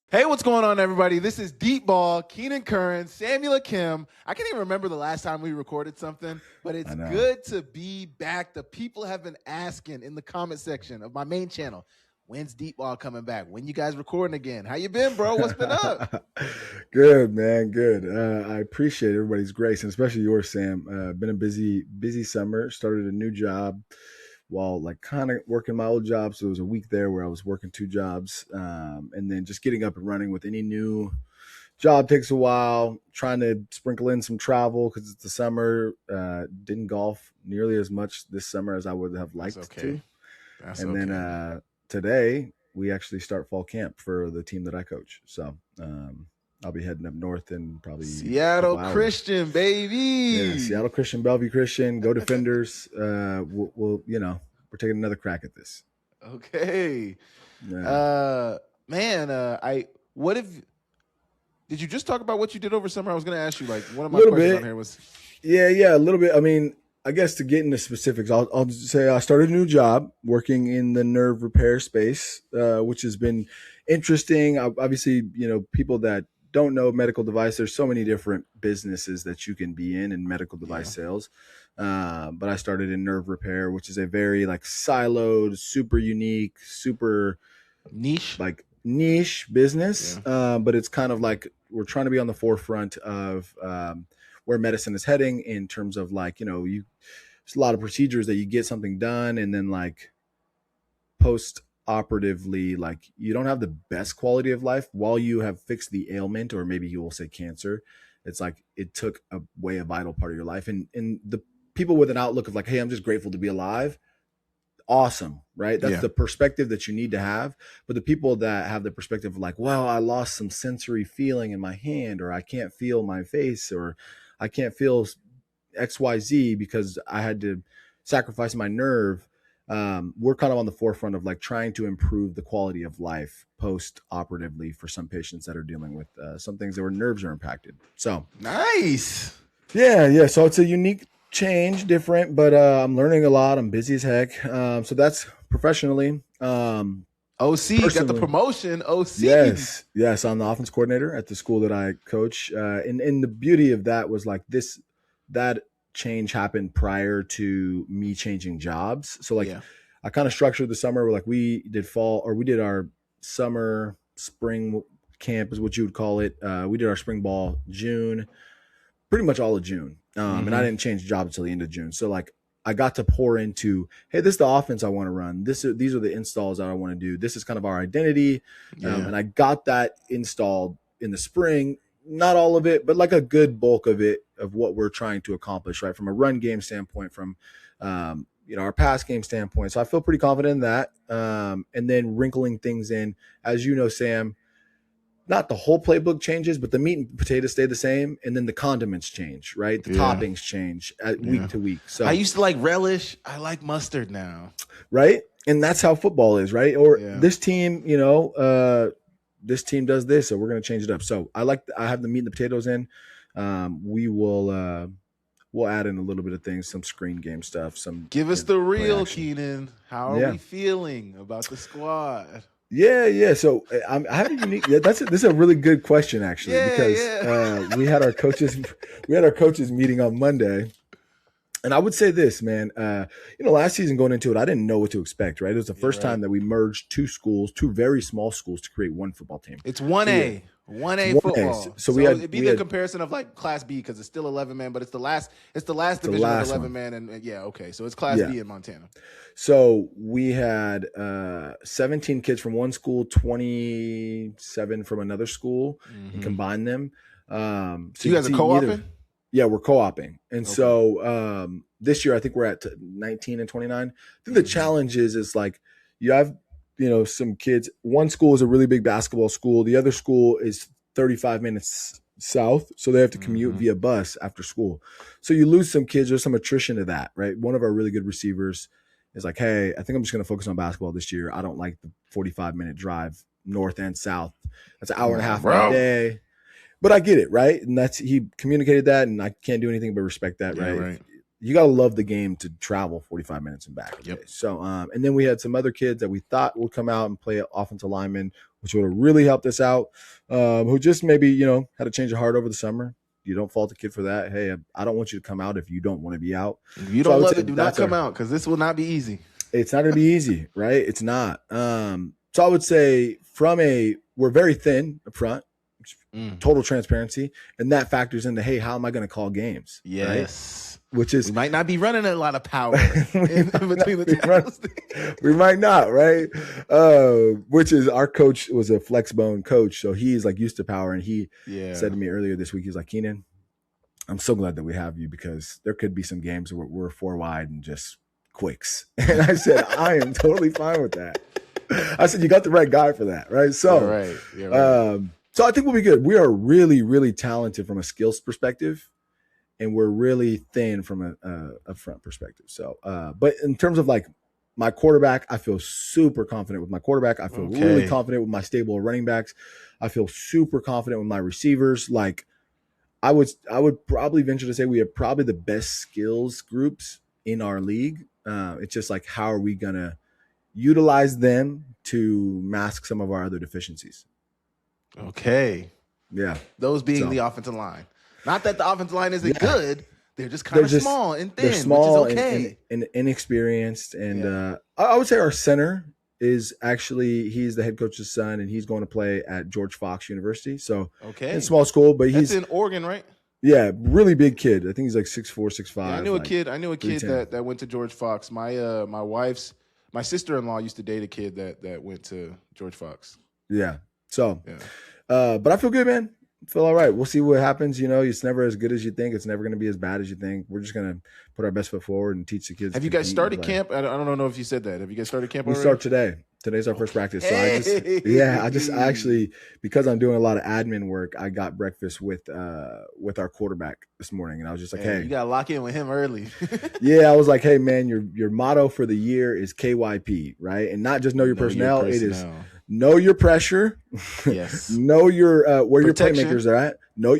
Hey, what's going on, everybody? This is Deep Ball, Keenan, Curran, Samuel Akem. I can't even remember the last time we recorded something, but I it's know. good to be back. The people have been asking in the comment section of my main channel, when's Deep Ball coming back? When you guys recording again? How you been, bro? What's been up? Good, man. Good. I appreciate everybody's grace, and especially yours, Sam. Been a busy summer. Started a new job while like kind of working my old job. So it was a week there where I was working two jobs, and then just getting up and running with any new job takes a while. Trying to sprinkle in some travel because it's the summer. Didn't golf nearly as much this summer as I would have That's liked okay. to. That's And then okay. today we actually start fall camp for the team that I coach. So I'll be heading up north in probably a Seattle couple hours. Christian, Yeah, baby. Seattle Christian, Bellevue Christian, go Defenders. We'll we're taking another crack at this. Okay. Yeah, Uh man, I what if did you just talk about what you did over summer? I was gonna ask you, like, one of a my little questions on bit. here was Yeah, a little bit. I mean, I guess to get into specifics, I'll just say I started a new job working in the nerve repair space, which has been interesting. Obviously, people that don't know medical device, there's so many different businesses that you can be in medical device yeah, sales. But I started in nerve repair, which is a very like siloed, super unique, super niche. like niche business, Yeah. but it's kind of like we're trying to be on the forefront of where medicine is heading in terms of like you there's a lot of procedures that you get something done and then like post operatively like you don't have the best quality of life while you have fixed the ailment, or maybe you will say cancer. It's like it took away a vital part of your life, and the people with an outlook of like, hey, I'm just grateful to be alive, awesome, right? That's Yeah. the perspective that you need to have. But the people that have the perspective of like, well, I lost some sensory feeling in my hand, or I can't feel my face, or I can't feel XYZ because I had to sacrifice my nerve. We're kind of on the forefront of like trying to improve the quality of life post operatively for some patients that are dealing with some things that where nerves are impacted. So Nice. yeah. So it's a unique change, different, but I'm learning a lot. I'm busy as heck. So that's professionally. OC got the Personally, promotion. OC. yes, I'm the offense coordinator at the school that I coach. And the beauty of that was like that change happened prior to me changing jobs. So like Yeah. I kind of structured the summer where like we did our summer spring camp is what you would call it. We did our spring ball June, pretty much all of June. And I Mm-hmm. didn't change jobs until the end of June. So like I got to pour into, hey, this is the offense I want to run. These are the installs that I want to do. This is kind of our identity. Yeah. And I got that installed in the spring. Not all of it, but like a good bulk of it of what we're trying to accomplish, right? From a run game standpoint, from our pass game standpoint. So I feel pretty confident in that. And then wrinkling things in, as you know, Sam, not the whole playbook changes, but the meat and potatoes stay the same, and then the condiments change, right? The Yeah. toppings change week Yeah. to week. I So, used to like relish. I like mustard now. right, and that's how football is, right? Or Yeah. this team does this, so we're going to change it up. So I have the meat and the potatoes in. We will we'll add in a little bit of things, some screen game stuff, some Give us the play real, action. Keenan. How are Yeah, we feeling about the squad? yeah. So I have a unique. Yeah, this is a really good question actually Yeah, because yeah. we had our coaches meeting on Monday, and I would say this, man. Last season going into it, I didn't know what to expect. Right, it was the Yeah, first right. time that we merged two schools, two very small schools, to create one football team. It's So we had 1A. it's 1A one A. football. So So it'd be we the had comparison of like Class B because it's still 11 man, but it's the last the division of last 11 one. man and yeah, okay. So it's Class Yeah. B in Montana. So we had 17 kids from one school, 27 from another school, and Mm-hmm. combined them. So So you you can guys are see neither. co-oping? Yeah, we're co-oping, and Okay. so this year I think we're at 19 and 29. I think the Mm-hmm. challenge is like you have some kids. One school is a really big basketball school. The other school is 35 minutes south, so they have to commute Mm-hmm. via bus after school. So you lose some kids. There's some attrition to that, right? One of our really good receivers is like, hey, I think I'm just going to focus on basketball this year. I don't like the 45-minute drive north and south. That's an hour Come and a on, half of my bro. day, but I get it, right? And he communicated that, and I can't do anything but respect that, Yeah, right? right. you got to love the game to travel 45 minutes and back. Okay? Yep. So, and then we had some other kids that we thought would come out and play offensive lineman, which would have really helped us out, who just maybe, you know, had a change of heart over the summer. You don't fault the kid for that. Hey, I don't want you to come out if you don't want to be out. If you don't love it, do not come out, because this will not be easy. It's not going to be easy, right? It's not. So I would say we're very thin up front, total transparency, and that factors into, hey, how am I going to call games? Yes. Right? Which is, we might not be running a lot of power in between the tackles. We might not, right? Which is, our coach was a flex bone coach, so he's like used to power, and he said to me earlier this week, he's like, Keenan, I'm so glad that we have you, because there could be some games where we're 4 wide and just quicks. And I said, I am totally fine with that. I said, you got the right guy for that, right? So, You're right. So I think we'll be good. We are really, really talented from a skills perspective, and we're really thin from a front perspective. So, but in terms of like my quarterback, I feel super confident with my quarterback. I feel really confident with my stable of running backs. I feel super confident with my receivers. Like, I would probably venture to say we have probably the best skills groups in our league. It's just like, how are we gonna utilize them to mask some of our other deficiencies? Okay. Yeah. Those being the offensive line. Not that the offensive line isn't good. They're just kind of small and thin, they're small, which is okay. And inexperienced. And I would say our center is actually, he's the head coach's son, and he's going to play at George Fox University. So in small school, but he's in Oregon, right? Yeah, really big kid. I think he's like 6'4", 6'5". Yeah, I knew a kid that went to George Fox. My sister-in-law used to date a kid that went to George Fox. Yeah. So, but I feel good, man. I feel all right. We'll see what happens. You know, it's never as good as you think. It's never going to be as bad as you think. We're just going to put our best foot forward and teach the kids. Have you guys started camp? I don't know if you said that. Have you guys started camp already? We start today. Today's our first practice. So I actually, because I'm doing a lot of admin work, I got breakfast with our quarterback this morning, and I was just like, hey, you got to lock in with him early. Yeah, I was like, hey man, your motto for the year is KYP, right? And not just know your personnel. It is know your pressure. Yes. Know your where protection. Your playmakers are at. Know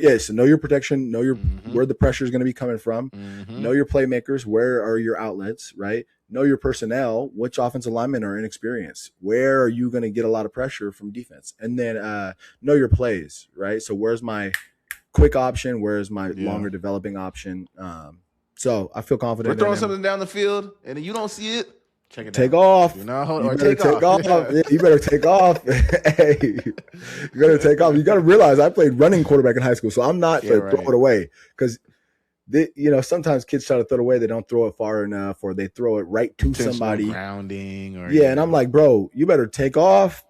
your protection. Know your where the pressure is going to be coming from. Know your playmakers. Where are your outlets, right? Know your personnel. Which offensive linemen are inexperienced? Where are you going to get a lot of pressure from defense? And then know your plays, right? So where's my quick option? Where's my longer developing option? So I feel confident. We're throwing something down the field, and you don't see it. Check it. Take off. You better take off. Yeah, you better take off. Hey, you better take off. You got to realize I played running quarterback in high school, so I'm not throw it away, because sometimes kids try to throw it away. They don't throw it far enough, or they throw it right to somebody. Grounding, or and I'm like, bro, you better take off.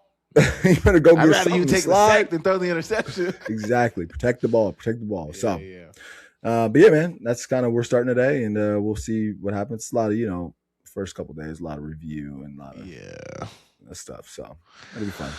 You better go. I'd rather you take the sack than throw the interception. Exactly. Protect the ball. So, but yeah, man, that's kind of we're starting today, and we'll see what happens. It's a lot of first couple of days, a lot of review and a lot of stuff. So it'll be fun.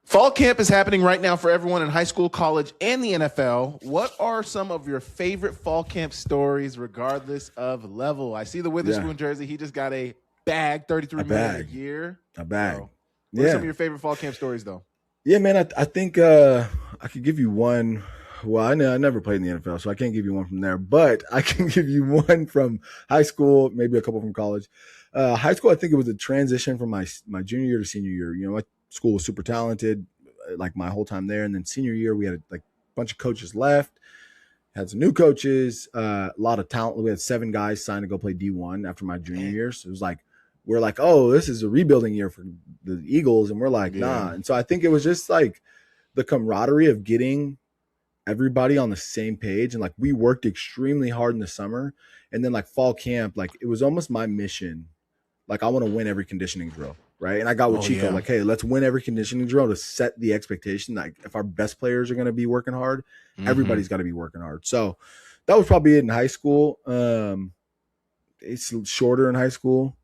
Fall camp is happening right now for everyone in high school, college, and the NFL. What are some of your favorite fall camp stories, regardless of level? I see the Witherspoon jersey. He just got a bag, $33 million a year. A bag. So, what are some of your favorite fall camp stories, though? Yeah, man, I think I could give you one. Well, I never played in the NFL, so I can't give you one from there. But I can give you one from high school, maybe a couple from college. High school, I think it was a transition from my junior year to senior year. My school was super talented, like my whole time there. And then senior year, we had a bunch of coaches left, had some new coaches, a lot of talent. We had 7 guys signed to go play D1 after my junior year. So it was like, we're like, oh, this is a rebuilding year for the Eagles. And we're like, nah. And so I think it was just like the camaraderie of getting everybody on the same page. And like, we worked extremely hard in the summer. And then like fall camp, like it was almost my mission. Like, I want to win every conditioning drill, right? And I got with Chico, like, hey, let's win every conditioning drill to set the expectation that if our best players are going to be working hard, everybody's got to be working hard. So that was probably it in high school. It's shorter in high school.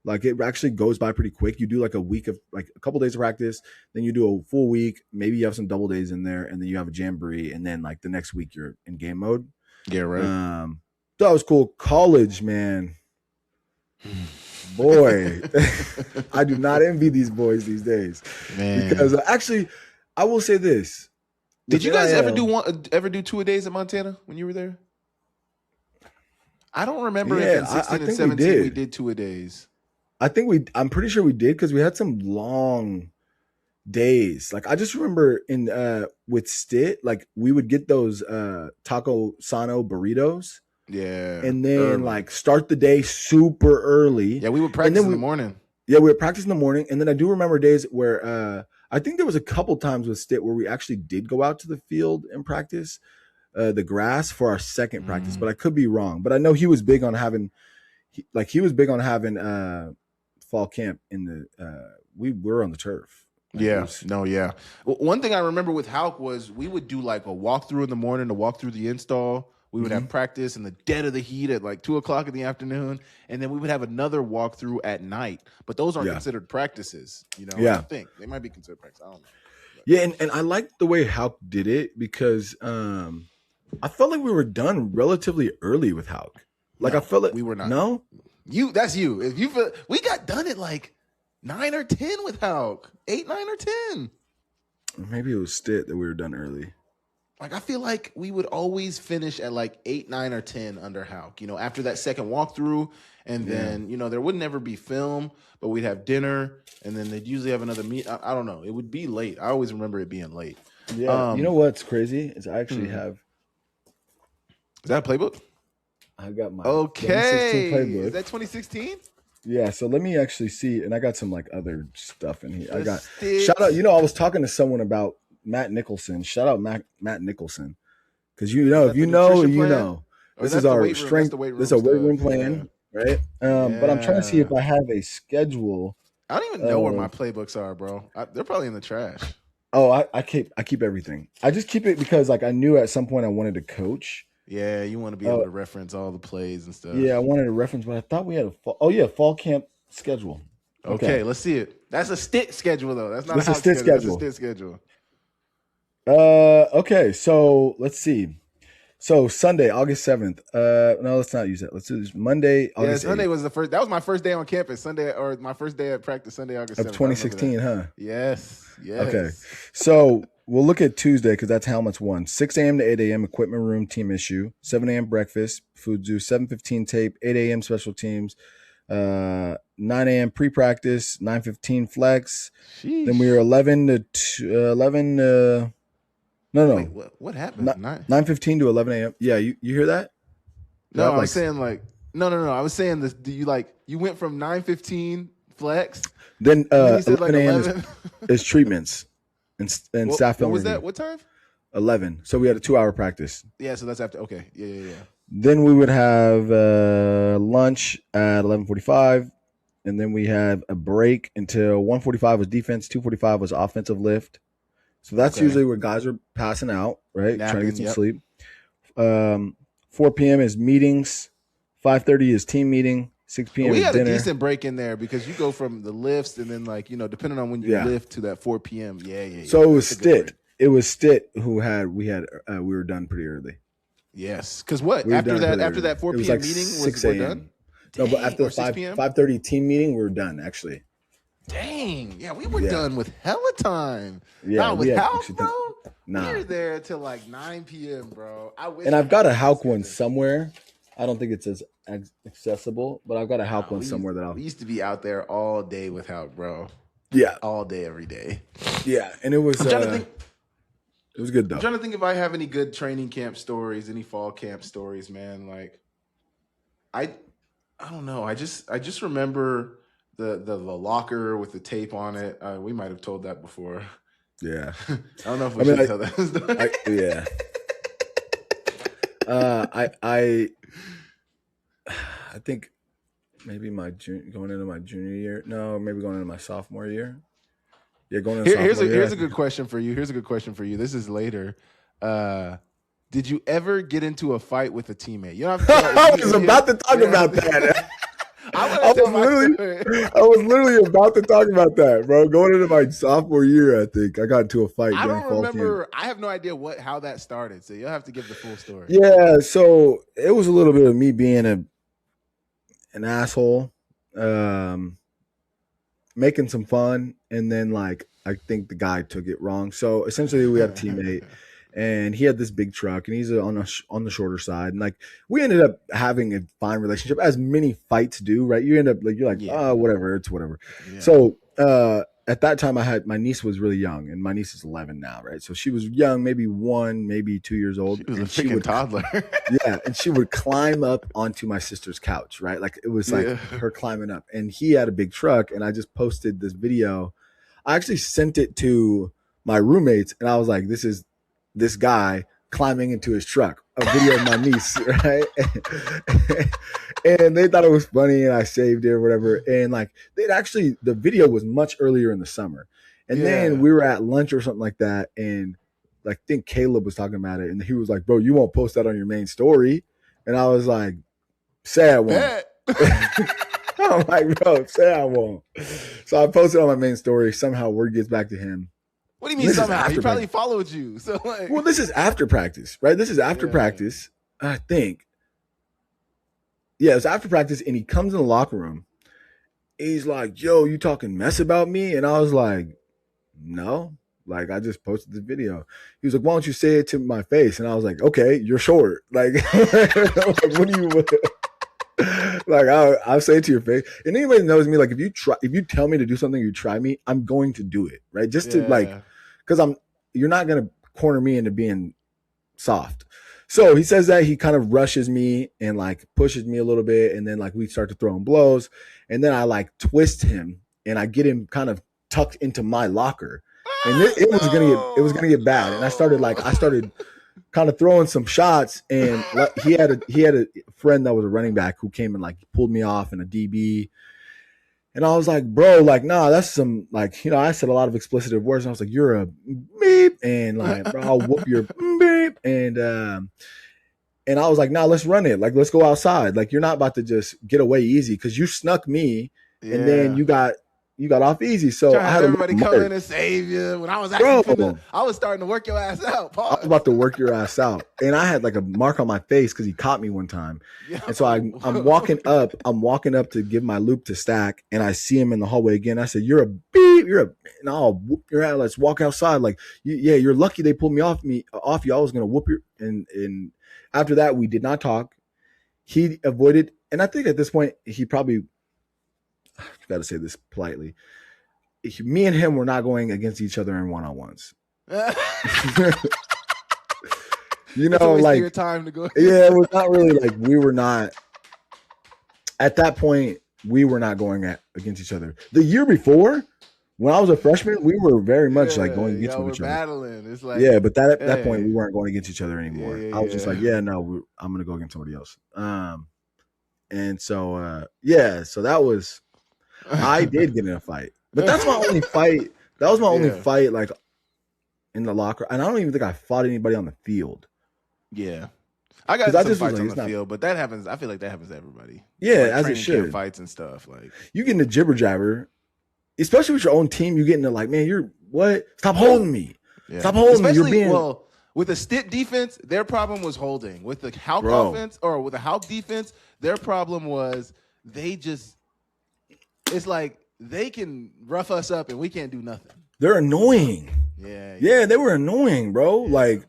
Like, it actually goes by pretty quick. You do like a week of like a couple days of practice, then you do a full week. Maybe you have some double days in there, and then you have a jamboree, and then like the next week you're in game mode. Yeah, right. That was cool. College, man. Boy, I do not envy these boys these days, man. Because actually, I will say this: did you guys ever do 2 a days at Montana when you were there? I don't remember if Yeah, in I 16 and think we 17 we did. did 2-a-days. I'm pretty sure we did because we had some long days. Like I just remember in with Stit, like we would get those taco sano burritos Yeah, and then early. like start the day super early. Yeah, we would And practice then in the we morning. yeah, we would practice in the morning. And then I do remember days where I think there was a couple times with Stit where we actually did go out to the field and practice the grass for our second practice, but I could be wrong. But I know he was big on having he was big on having fall camp in the we were on the turf. Like it Yeah, was no, yeah. One thing I remember with Hauk was we would do like a walkthrough in the morning to walk through the install. We would have practice in the dead of the heat at like 2 o'clock in the afternoon, and then we would have another walkthrough at night. But those aren't yeah. considered practices, you know. I Yeah. don't think they might be considered practice. I don't know. Yeah, and I liked the way Hauk did it because I felt like we were done relatively early with Hauk. Like I No, felt like we were not. no, That's you. If you feel we got done at like 9 or 10 with Hauk, 8, 9, or 10. maybe it was Stit that we were done early. Like I feel like we would always finish at like 8, 9, or 10 under Hauk. You know, after that second walkthrough, and then there would never be film, but we'd have dinner, and then they'd usually have another meet. I don't know. It would be late. I always remember it being late. Yeah, you know what's crazy is I actually have. Is that a playbook? I got my 2016 Okay. playbook. Is that 2016? Yeah, so let me actually see, and I got some like other stuff in here. I got Stick. shout out. I was talking to someone about Matt Nicholson. Shout out Matt Nicholson, because if you know, you know. This is our strength. This is a weight room plan, right? But I'm trying to see if I have a schedule. I don't even know where my playbooks are, bro. They're probably in the trash. Oh, I keep everything. I just keep it because like I knew at some point I wanted to coach. Yeah, you want to be able to reference all the plays and stuff. Yeah, I wanted a reference, but I thought we had fall camp schedule. Okay, let's see it. That's a Stit schedule though. That's not That's a a Stit schedule. schedule. That's a Stit schedule. Okay, so let's see. So Sunday, August 7th. No, let's not use that. Let's do this Monday, August 8th. Sunday was the first. That was my first day on campus. Sunday, or my first day at practice. Sunday, August 7th. Of 2016, huh? Yes. Okay. So we'll look at Tuesday because that's Helmets 1. 6 a.m. to 8 a.m. equipment room team issue. 7 a.m. breakfast, food zoo. 7:15 tape. 8 a.m. special teams. 9 a.m. pre-practice. 9:15 flex. Sheesh. Then we were 11 to 11. No. Wait, what happened? 9:15 to 11 a.m. Yeah, you hear that? No, I was saying like no. I was saying this. Do you you went from 9:15 flex? Then you said 11 a.m. is treatments and staff film. What was review. that? What time? 11. So we had a 2-hour practice. Yeah, so that's after. Okay, yeah. Then we would have lunch at 11:45, and then we have a break until 1:45 was defense, 2:45 was offensive lift. So that's usually where guys are passing out, right? Napping, trying to get some sleep. 4 p.m. is meetings. 5:30 is team meeting. 6 p.m. We is had dinner. a decent break in there because you go from the lifts and then depending on when you lift to that 4 p.m. Yeah. So it was Stit. It was Stit who we were done pretty early. Yes, because after that 4 p.m. meeting we're done. No, but after the 5:30 team meeting, we were done actually. Dang, yeah, we were done with hella time. Yeah, not with Hauk, bro. Nah. We were there till like 9 p.m., bro. I've got a Hauk one somewhere. I don't think it's as accessible, but I've got a Hauk one somewhere that we used to be out there all day with Hauk, bro. Yeah, all day, every day. Yeah, and it was. I'm trying to think. It was good though. I'm trying to think if I have any good training camp stories, any fall camp stories, man. Like, I don't know. I just remember the locker with the tape on it. We might have told that before. Yeah, I don't know if we should tell that story. Yeah. I think maybe going into my junior year. No, maybe going into my sophomore year. Yeah, going into sophomore year. Here's a good question for you. This is later. Did you ever get into a fight with a teammate? You know, I was about to talk about that. I was literally about to talk about that, bro. Going into my sophomore year, I think I got into a fight. I don't remember. I have no idea how that started. So you'll have to give the full story. Yeah, so it was a little bit of me being an asshole, making some fun, and then I think the guy took it wrong. So essentially, we had a teammate, and he had this big truck, and he's on the shorter side, and like we ended up having a fine relationship, as many fights do, right? You end up like you're like, Yeah. oh, whatever, it's whatever. Yeah. So at that time, my niece was really young, and my niece is 11 now, right? So she was young, maybe 2 years old. She was a freaking toddler. Yeah, and she would climb up onto my sister's couch, right? Like it was like her climbing up, and he had a big truck, and I just posted this video. I actually sent it to my roommates, and I was like, this is this guy climbing into his truck, a video of my niece, right? And they thought it was funny, and I saved it or whatever. And like the video was much earlier in the summer. And then we were at lunch or something like that, and like I think Caleb was talking about it, and he was like, bro, you won't post that on your main story. And I was like, say I won't. I'm like, bro, say I won't. So I posted on my main story. Somehow word gets back to him. What do you mean somehow? He probably followed you. So like, well, this is after practice, right? This is after practice, I think. Yeah, it's after practice, and he comes in the locker room. He's like, yo, you talking mess about me? And I was like, no. Like, I just posted the video. He was like, why don't you say it to my face? And I was like, okay, you're short. Like, what do you like? I'll say it to your face. And anybody that knows me, like, if you tell me to do something, you try me, I'm going to do it, right? Just to like, because you're not gonna corner me into being soft. So he says that, he kind of rushes me and like pushes me a little bit, and then like we start to throw him blows, and then I like twist him and I get him kind of tucked into my locker. And it was gonna get bad, and I started kind of throwing some shots, and he had a friend that was a running back who came and like pulled me off in a DB, and I was like, bro, like, nah, that's some like, I said a lot of explicit words, and I was like, you're a beep, and like, bro, I'll whoop your beep, and I was like, nah, let's run it, like, let's go outside, like, you're not about to just get away easy because you snuck me, and then you got off easy. So I had everybody come in and save you. When I was actually I was starting to work your ass out. Pause. I was about to work your ass out, and I had like a mark on my face because he caught me one time. And so I'm walking up. I'm walking up to give my loop to Stack, and I see him in the hallway again. I said, "You're a beep. And I'll whoop your ass. Let's walk outside." Like, you're lucky they pulled me off you. I was gonna whoop your. And after that, we did not talk. He avoided, and I think at this point he probably. I've got to say this politely. Me and him were not going against each other in one-on-ones. Like your time to go. Yeah, it was not really like we were not. At that point, we were not going against each other. The year before, when I was a freshman, we were very much like going against each other. Battling. It's like but at that point, we weren't going against each other anymore. I was just like, no, I'm gonna go against somebody else. And so so that was. I did get in a fight, but that's my only fight. That was my only fight, like in the locker. And I don't even think I fought anybody on the field. Yeah, I got some fights on the field, but that happens. I feel like that happens to everybody. Yeah, like as it should. Fights and stuff. Like you get into jibber jabber, especially with your own team. You get into like, man, you're what? Stop holding me. Yeah. Stop holding me. You're being with the Stitt defense, their problem was holding. With the Hauk offense or with the Hauk defense, their problem was they just. It's like they can rough us up and we can't do nothing. They're annoying. Yeah, they were annoying, bro. Yeah. Like,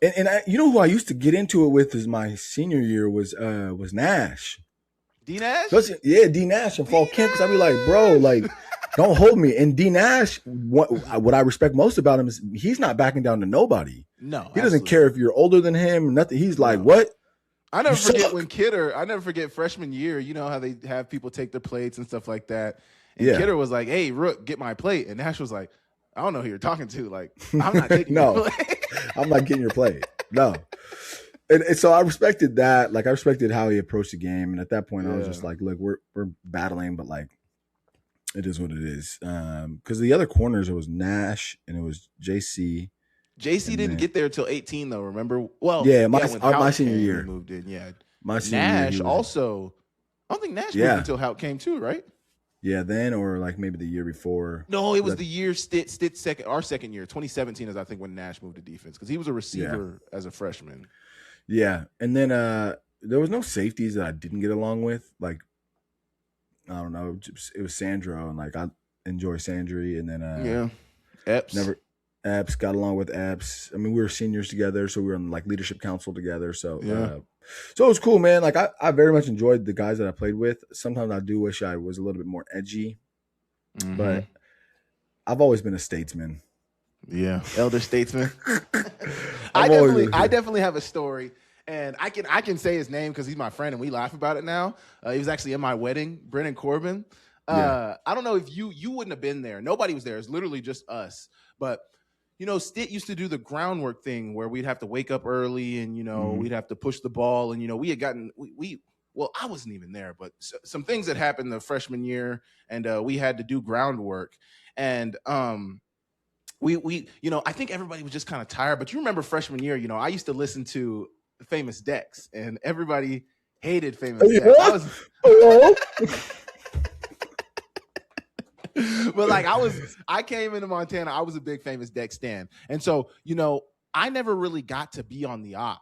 and I, who I used to get into it with is my senior year was Nash. D Nash? D Nash in fall camp. Because I'd be like, bro, like, don't hold me. And D Nash, what I respect most about him is he's not backing down to nobody. No, he doesn't care if you're older than him. Nothing. He's like, what? I never forget freshman year, you know how they have people take their plates and stuff like that. And Kidder was like, hey, Rook, get my plate. And Nash was like, I don't know who you're talking to. Like, I'm not taking your plate. I'm not getting your plate. No. And so I respected that. Like, I respected how he approached the game. And at that point, I was just like, look, we're battling, but like, it is what it is. Because the other corners, it was Nash and it was JC. JC didn't get there until 18, though. Remember? Well, my senior year moved in. Yeah, my senior Nash year, also. I don't think Nash moved until Hauk came too, right? Yeah, then or like maybe the year before. No, it was the year Stitt second. Our second year, 2017, is I think when Nash moved to defense because he was a receiver as a freshman. Yeah, and then there was no safeties that I didn't get along with. Like, I don't know, it was Sandro, and like I enjoy Sandry, and then Epps. Epps, got along with Epps. I mean, we were seniors together, so we were in like leadership council together. So, so it was cool, man. Like I very much enjoyed the guys that I played with. Sometimes I do wish I was a little bit more edgy, but I've always been a statesman. Yeah, elder statesman. I definitely have a story, and I can say his name because he's my friend, and we laugh about it now. He was actually in my wedding, Brennan Corbin. I don't know if you wouldn't have been there. Nobody was there. It's literally just us. But you know, Stitt used to do the groundwork thing where we'd have to wake up early, and you know, we'd have to push the ball, and you know, we had gotten well, I wasn't even there, but some things that happened the freshman year, and we had to do groundwork, and we you know, I think everybody was just kind of tired. But you remember freshman year, you know, I used to listen to Famous Dex, and everybody hated Famous Dex. But like I came into Montana, I was a big Famous Dex stan. And so, you know, I never really got to be on the aux.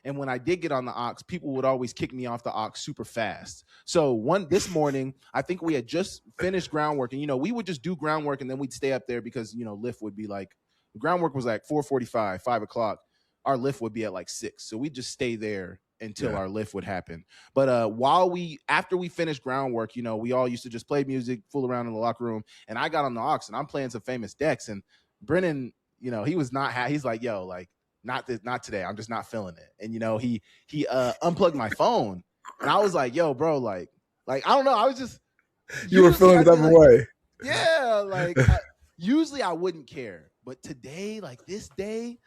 And when I did get on the aux, people would always kick me off the aux super fast. So this morning, I think we had just finished groundwork, and you know, we would just do groundwork and then we'd stay up there because, you know, lift would be like, groundwork was like 4:45, 5 o'clock. Our lift would be at like 6. So we'd just stay there until our lift would happen. But after we finished groundwork, you know, we all used to just play music, fool around in the locker room. And I got on the aux and I'm playing some Famous Dex. And Brennan, you know, he was not he's like, yo, like, not today. I'm just not feeling it. And you know, he unplugged my phone, and I was like, yo, bro, like I don't know. I was just you were feeling that way. Yeah, like usually I wouldn't care, but today, like this day,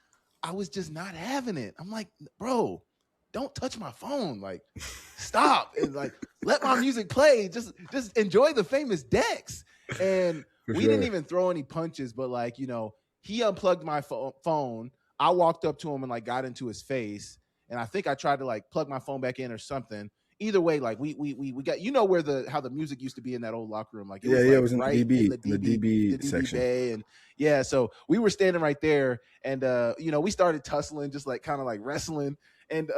I was just not having it. I'm like, bro, don't touch my phone. Like, stop and like let my music play. Just enjoy the Famous Dex. And we didn't even throw any punches, but like, you know, he unplugged my phone. I walked up to him and like got into his face, and I think I tried to like plug my phone back in or something. Either way, like we got, you know, where how the music used to be in that old locker room, like it was right in the DB section. Bay, and so we were standing right there, and you know, we started tussling, just like kind of like wrestling, and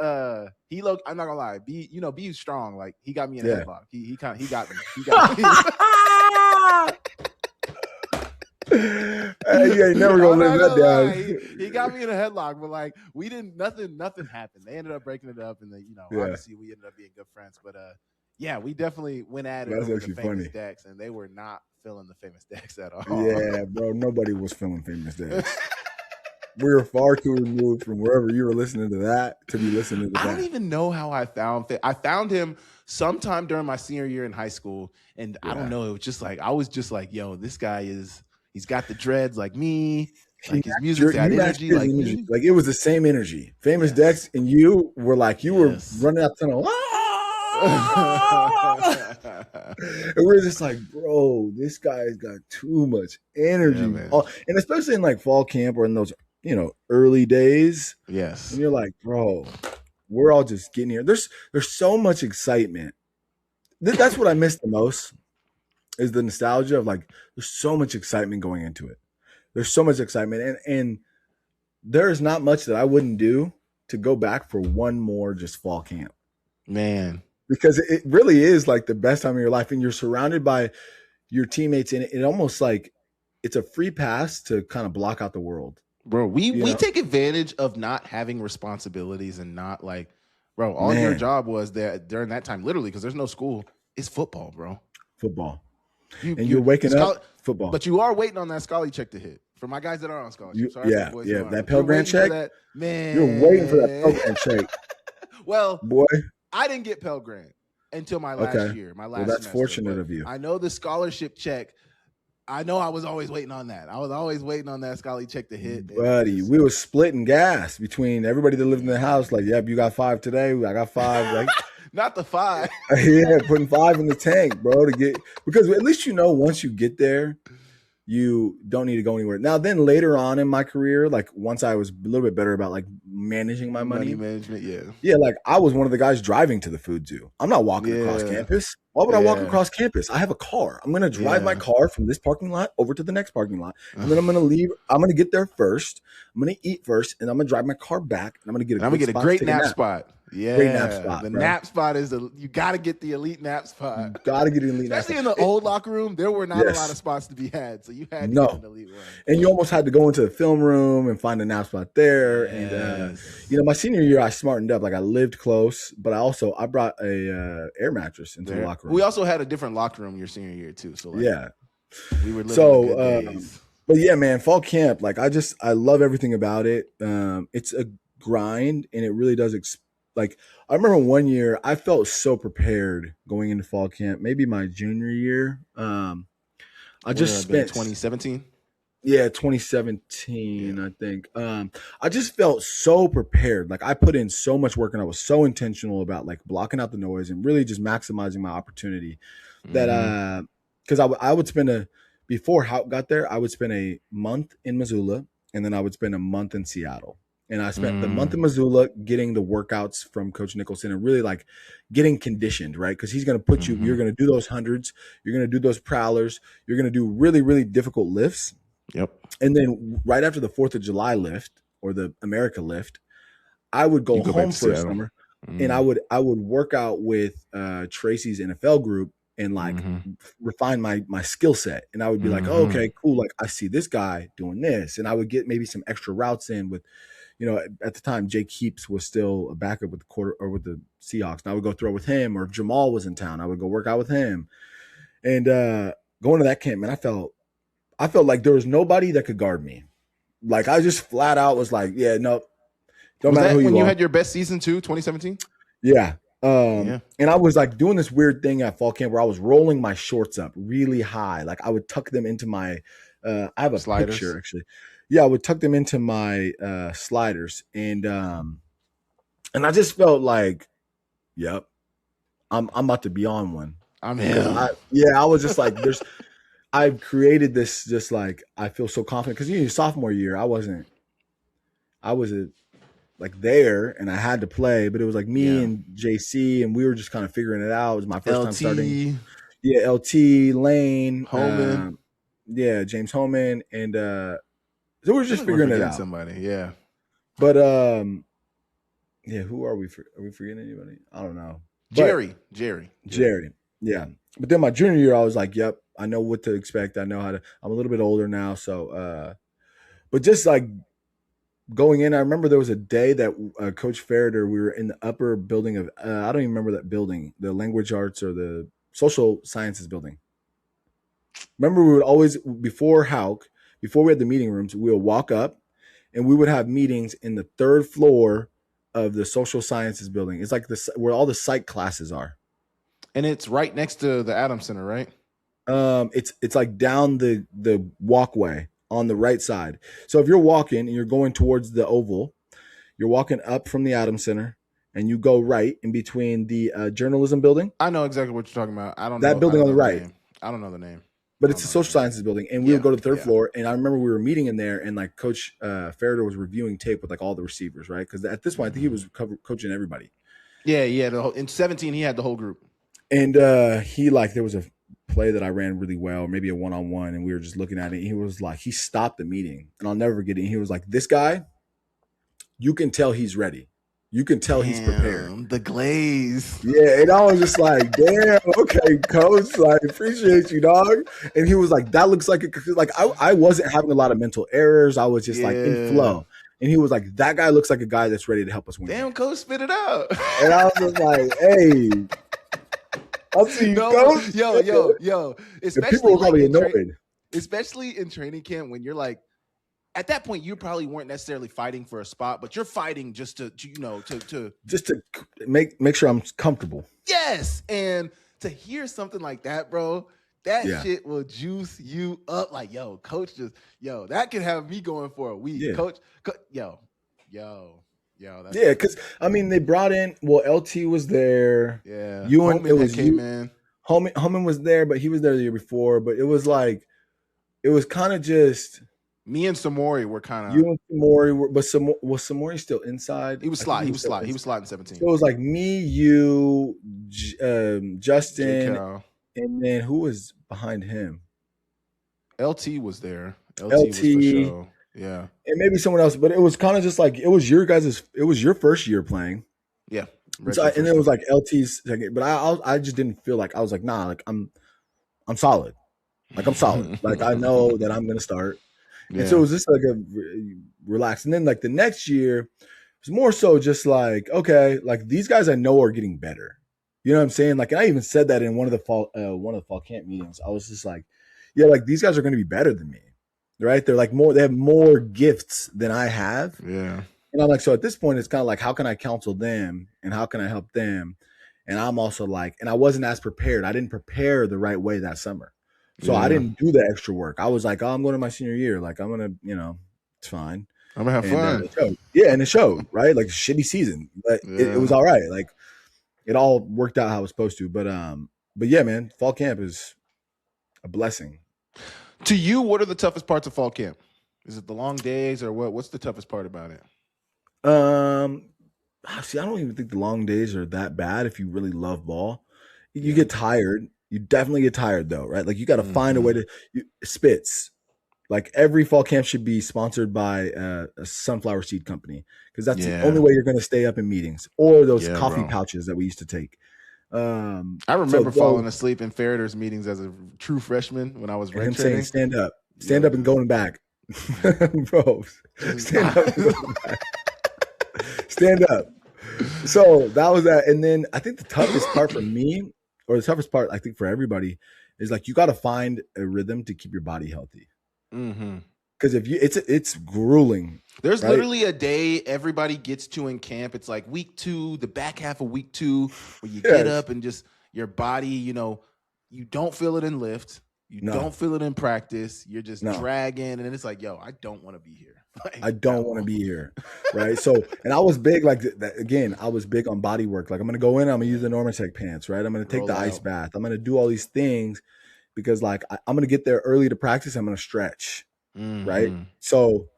he looked. I'm not gonna lie, B was strong. Like he got me in a headlock. He got me. He got me. You ain't never gonna live that down. He got me in a headlock, but like we didn't, nothing happened. They ended up breaking it up, and then, you know, obviously we ended up being good friends. But yeah, we definitely went at it. That's over the Famous Dex, and they were not feeling the Famous Dex at all. Yeah, bro, nobody was feeling Famous Dex. We were far too removed from wherever you were listening to that to be listening to that. I don't even know how I found him sometime during my senior year in high school, and I don't know. It was just like I was just like, yo, this guy he's got the dreads like me. Like his music's got energy like me. Like it was the same energy. Famous Dex and you were like, you were running out the tunnel. And we're just like, bro, this guy's got too much energy. And especially in like fall camp or in those, you know, early days. Yes. And you're like, bro, we're all just getting here. There's so much excitement. That's what I miss the most. Is the nostalgia of like, there's so much excitement going into it. There's so much excitement. And there is not much that I wouldn't do to go back for one more just fall camp. Man. Because it really is like the best time of your life. And you're surrounded by your teammates. And it almost like it's a free pass to kind of block out the world. Bro, we take advantage of not having responsibilities and not like, bro, all your job was there during that time, literally, because there's no school. It's football, bro. Football. You're waking up football, but you are waiting on that Scully check to hit for my guys that are on scholarship. That Pell Grant check, man. You're waiting for that Pell Grant check. Well, boy, I didn't get Pell Grant until my last year. My last. Well, that's fortunate of you. I know the scholarship check. I know I was always waiting on that. I was always waiting on that Scully check to hit. Buddy, we were splitting gas between everybody that lived in the house. Like, yep, you got 5 today. I got 5. Like. Not the 5. Yeah, putting 5 in the tank, bro, because at least, you know, once you get there, you don't need to go anywhere. Now, then later on in my career, like once I was a little bit better about like managing my money management, like I was one of the guys driving to the food zoo. I'm not walking across campus. Why would I walk across campus? I have a car. I'm going to drive my car from this parking lot over to the next parking lot. And then I'm going to leave. I'm going to get there first. I'm going to eat first. And I'm going to drive my car back. And I'm going to get a great nap spot. Great nap Yeah, spot, the bro. nap spot is you got to get the elite nap You spot. gotta get an elite nap Especially spot. in the old locker room, there were not a lot Yes. of spots to be had, so you had to get No. an elite one. And you almost had to go into the film room and find a nap spot there. And Yes. my senior year, I smartened up. Like I lived close, but I brought a air mattress into the locker room. We also had a different locker room your senior year too. So yeah, we were living the good days. But yeah, man, fall camp. Like I love everything about it. It's a grind, and it really does. Like I remember one year, I felt so prepared going into fall camp. Maybe my junior year. I just spent 2017. Yeah, 2017, I think. I just felt so prepared. Like I put in so much work and I was so intentional about like blocking out the noise and really just maximizing my opportunity that because I would spend before Houck got there, I would spend a month in Missoula and then I would spend a month in Seattle. And I spent the month in Missoula getting the workouts from Coach Nicholson and really like getting conditioned, right? Because he's going to put you're going to do those hundreds, you're going to do those prowlers, you're going to do really, really difficult lifts. Yep. And then right after the 4th of July lift or the America lift, I would go home for a summer and I would work out with Tracy's NFL group and like refine my skill set. And I would be like, oh, okay, cool. Like I see this guy doing this. And I would get maybe some extra routes in with, at the time, Jake Heaps was still a backup with the Seahawks. And I would go throw with him, or if Jamal was in town, I would go work out with him. And going to that camp, man, I felt like there was nobody that could guard me. Like I just flat out was like, yeah, no, don't matter who you are. When you had your best season too, 2017? Yeah. And I was like doing this weird thing at fall camp where I was rolling my shorts up really high. Like I would tuck them into my, I have a sliders. Picture actually. Yeah, I would tuck them into my sliders, and I just felt like, yep, I'm about to be on one. I'm in. I was just like, I've created this just like I feel so confident because sophomore year I was like there and I had to play, but it was like me and JC and we were just kind of figuring it out. It was my first time starting. Yeah, LT, Lane, Holman, James Holman, and so we're just figuring it out. Somebody, yeah. But who are we? Are we forgetting anybody? I don't know. Jerry. Yeah. But then my junior year, I was like, yep, I know what to expect. I know how to. I'm a little bit older now, so. But just like going in, I remember there was a day that Coach Farrader, we were in the upper building of I don't even remember that building, the language arts or the social sciences building. Remember, we would always before we had the meeting rooms, we would walk up and we would have meetings in the 3rd floor of the social sciences building. It's like where all the psych classes are. And it's right next to the Adams Center, right? It's like down the walkway on the right side. So if you're walking and you're going towards the Oval, you're walking up from the Adams Center and you go right in between the journalism building. I know exactly what you're talking about. I don't know that building on the right. I don't know the name. But it's a social sciences building, and we would go to the 3rd floor. And I remember we were meeting in there, and like Coach Farrader was reviewing tape with like all the receivers, right? Because at this point, I think he was coaching everybody. Yeah. In 17, he had the whole group. And he there was a play that I ran really well, maybe a one-on-one, and we were just looking at it. He was like, he stopped the meeting, and I'll never forget it. He was like, "This guy, you can tell he's ready. You can tell he's prepared." The glaze. Yeah, and I was just like, damn, okay, coach, like, appreciate you, dog. And he was like, that looks like I wasn't having a lot of mental errors. I was just like in flow. And he was like, that guy looks like a guy that's ready to help us win. Damn, coach, spit it out. And I was just like, hey, I'll see you, coach. Yo. Especially people were probably annoyed. Especially in training camp when you're like, at that point, you probably weren't necessarily fighting for a spot, but you're fighting just to make sure I'm comfortable. Yes, and to hear something like that, bro, that shit will juice you up. Like, yo, coach, that could have me going for a week. Yeah. Coach, yo. Because I mean, they brought in. Well, LT was there. Yeah, Holman was there, but he was there the year before. But it was like, it was kind of just. Me and Samori were kind of. You and Samori were, but was Samori still inside? He was sliding. He was sliding in 17. So it was like me, you, Justin, and then who was behind him? LT was there. LT was for sure. Yeah, and maybe someone else, but it was kind of just like it was your first year playing. Yeah, So and it was like LT's second, but I just didn't feel like I was like, nah, like I'm solid. Like I'm solid. Like I know that I'm gonna start. Yeah. And so it was just like a relaxed. And then like the next year, it was more so just like, okay, like these guys I know are getting better. You know what I'm saying? Like, and I even said that in one of the fall camp meetings. I was just like, yeah, like these guys are going to be better than me, right? They're like they have more gifts than I have. Yeah. And I'm like, so at this point, it's kind of like, how can I counsel them and how can I help them? And I'm also like, and I wasn't as prepared. I didn't prepare the right way that summer. So I didn't do the extra work. I was like, oh, I'm going to my senior year. Like, I'm going to, it's fine. I'm going to have fun. And it showed, right? Like, shitty season. But it was all right. Like, it all worked out how it was supposed to. But yeah, man, fall camp is a blessing. To you, what are the toughest parts of fall camp? Is it the long days or what? What's the toughest part about it? See, I don't even think the long days are that bad if you really love ball. You get tired. You definitely get tired though, right? Like you got to find a way to spits. Like every fall camp should be sponsored by a sunflower seed company because that's the only way you're going to stay up in meetings or those coffee pouches that we used to take. I remember falling asleep in Ferreter's meetings as a true freshman when I was rent training. Saying, stand up and going back. Bro, stand up and going back. Stand up. So that was that. And then I think the toughest part for me, or the toughest part I think for everybody, is like you got to find a rhythm to keep your body healthy. Because if you, it's grueling. There's literally a day everybody gets to in camp. It's like week 2, the back half of week 2, where you get up and just your body, you don't feel it in lift. You don't feel it in practice. You're just dragging, and then it's like, yo, I don't want to be here. Like, I don't want to be here, right? So, and I was big, like again, I was big on body work. Like I'm gonna go in, I'm gonna use the Normatec pants, right? I'm gonna take the ice bath. I'm gonna do all these things because, like, I'm gonna get there early to practice. I'm gonna stretch, right? So.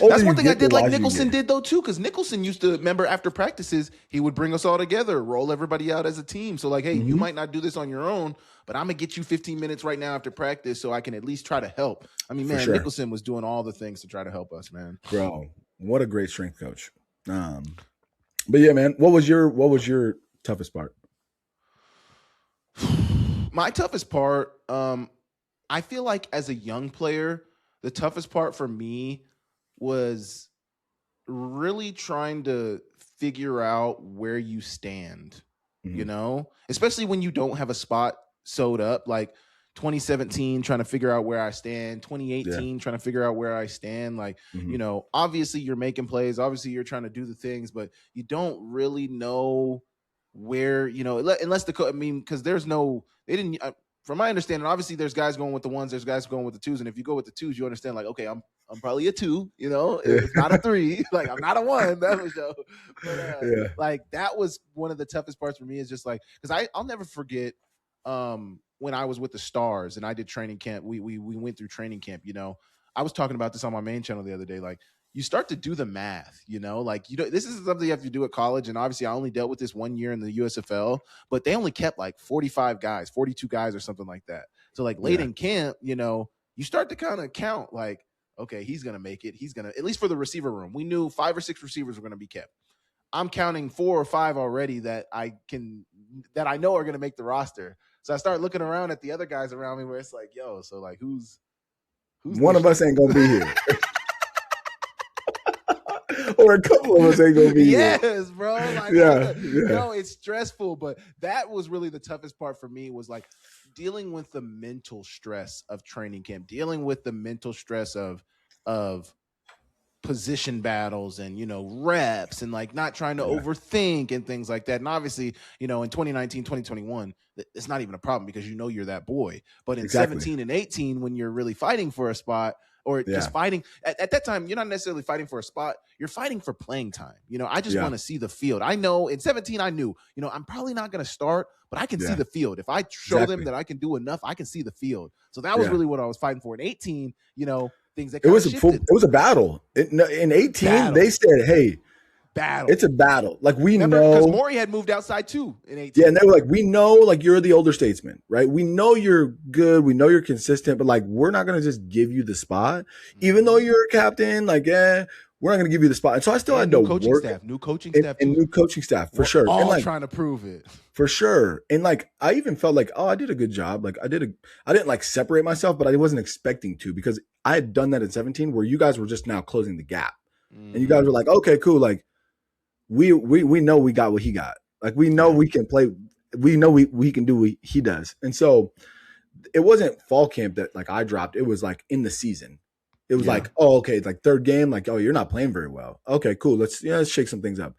That's one thing I did like Nicholson did though too, because Nicholson used to remember after practices he would bring us all together, roll everybody out as a team. So like, hey, you might not do this on your own, but I'm gonna get you 15 minutes right now after practice so I can at least try to help. I mean, man, Nicholson was doing all the things to try to help us, man. Bro, what a great strength coach. But yeah, man, what was your toughest part? My toughest part, I feel like as a young player, the toughest part for me was really trying to figure out where you stand, especially when you don't have a spot sewed up, like 2017, trying to figure out where I stand, 2018, trying to figure out where I stand. Like, obviously you're making plays, obviously you're trying to do the things, but you don't really know where, unless because there's no, they didn't, from my understanding, obviously there's guys going with the ones, there's guys going with the twos. And if you go with the twos, you understand like, okay, I'm probably a 2, it's not a 3. Like I'm not a 1. That was but, like that was one of the toughest parts for me is just like, because I'll never forget when I was with the Stars and I did training camp. We went through training camp, I was talking about this on my main channel the other day. Like you start to do the math, like, this is something you have to do at college. And obviously I only dealt with this 1 year in the USFL, but they only kept like 45 guys, 42 guys or something like that. So like late in camp, you start to kind of count like, okay, he's going to make it. He's going to, at least for the receiver room, we knew 5 or 6 receivers were going to be kept. I'm counting 4 or 5 already that I know are going to make the roster. So I start looking around at the other guys around me where it's like, yo, so like who's one of us ain't going to be here. Or a couple of us ain't going to be here. Yes, bro. Like, it's stressful, but that was really the toughest part for me was like dealing with the mental stress of training camp, dealing with the mental stress of position battles and, reps and like not trying to overthink and things like that. And obviously, in 2019, 2021, it's not even a problem because you're that boy. But in 17 and 18, when you're really fighting for a spot or just fighting at that time, you're not necessarily fighting for a spot. You're fighting for playing time. I just want to see the field. I know in 17, I knew, I'm probably not going to start, but I can see the field. If I show them that I can do enough, I can see the field. So that was really what I was fighting for. In 18, things that it was a battle. In 18, they said, hey, battle. It's a battle. Like we know because Maury had moved outside too in 18. Yeah, and they were like, we know like you're the older statesman, right? We know you're good, we know you're consistent, but like we're not gonna just give you the spot, even though you're a captain. Like, we're not going to give you the spot. And so I still And had to new coaching work staff, new coaching and, staff and too. new coaching staff for We're sure. all And like, trying to prove it. for sure. And like, I even felt like, oh, I did a good job. Like I didn't like separate myself, but I wasn't expecting to, because I had done that at 17 where you guys were just now closing the gap. And you guys were like, okay, cool. Like we know we got what he got. Like we know we can play. We know we can do what he does. And so it wasn't fall camp that like I dropped. It was like in the season. It was like, oh, okay, like third game, like, oh, you're not playing very well. Okay, cool. Let's shake some things up.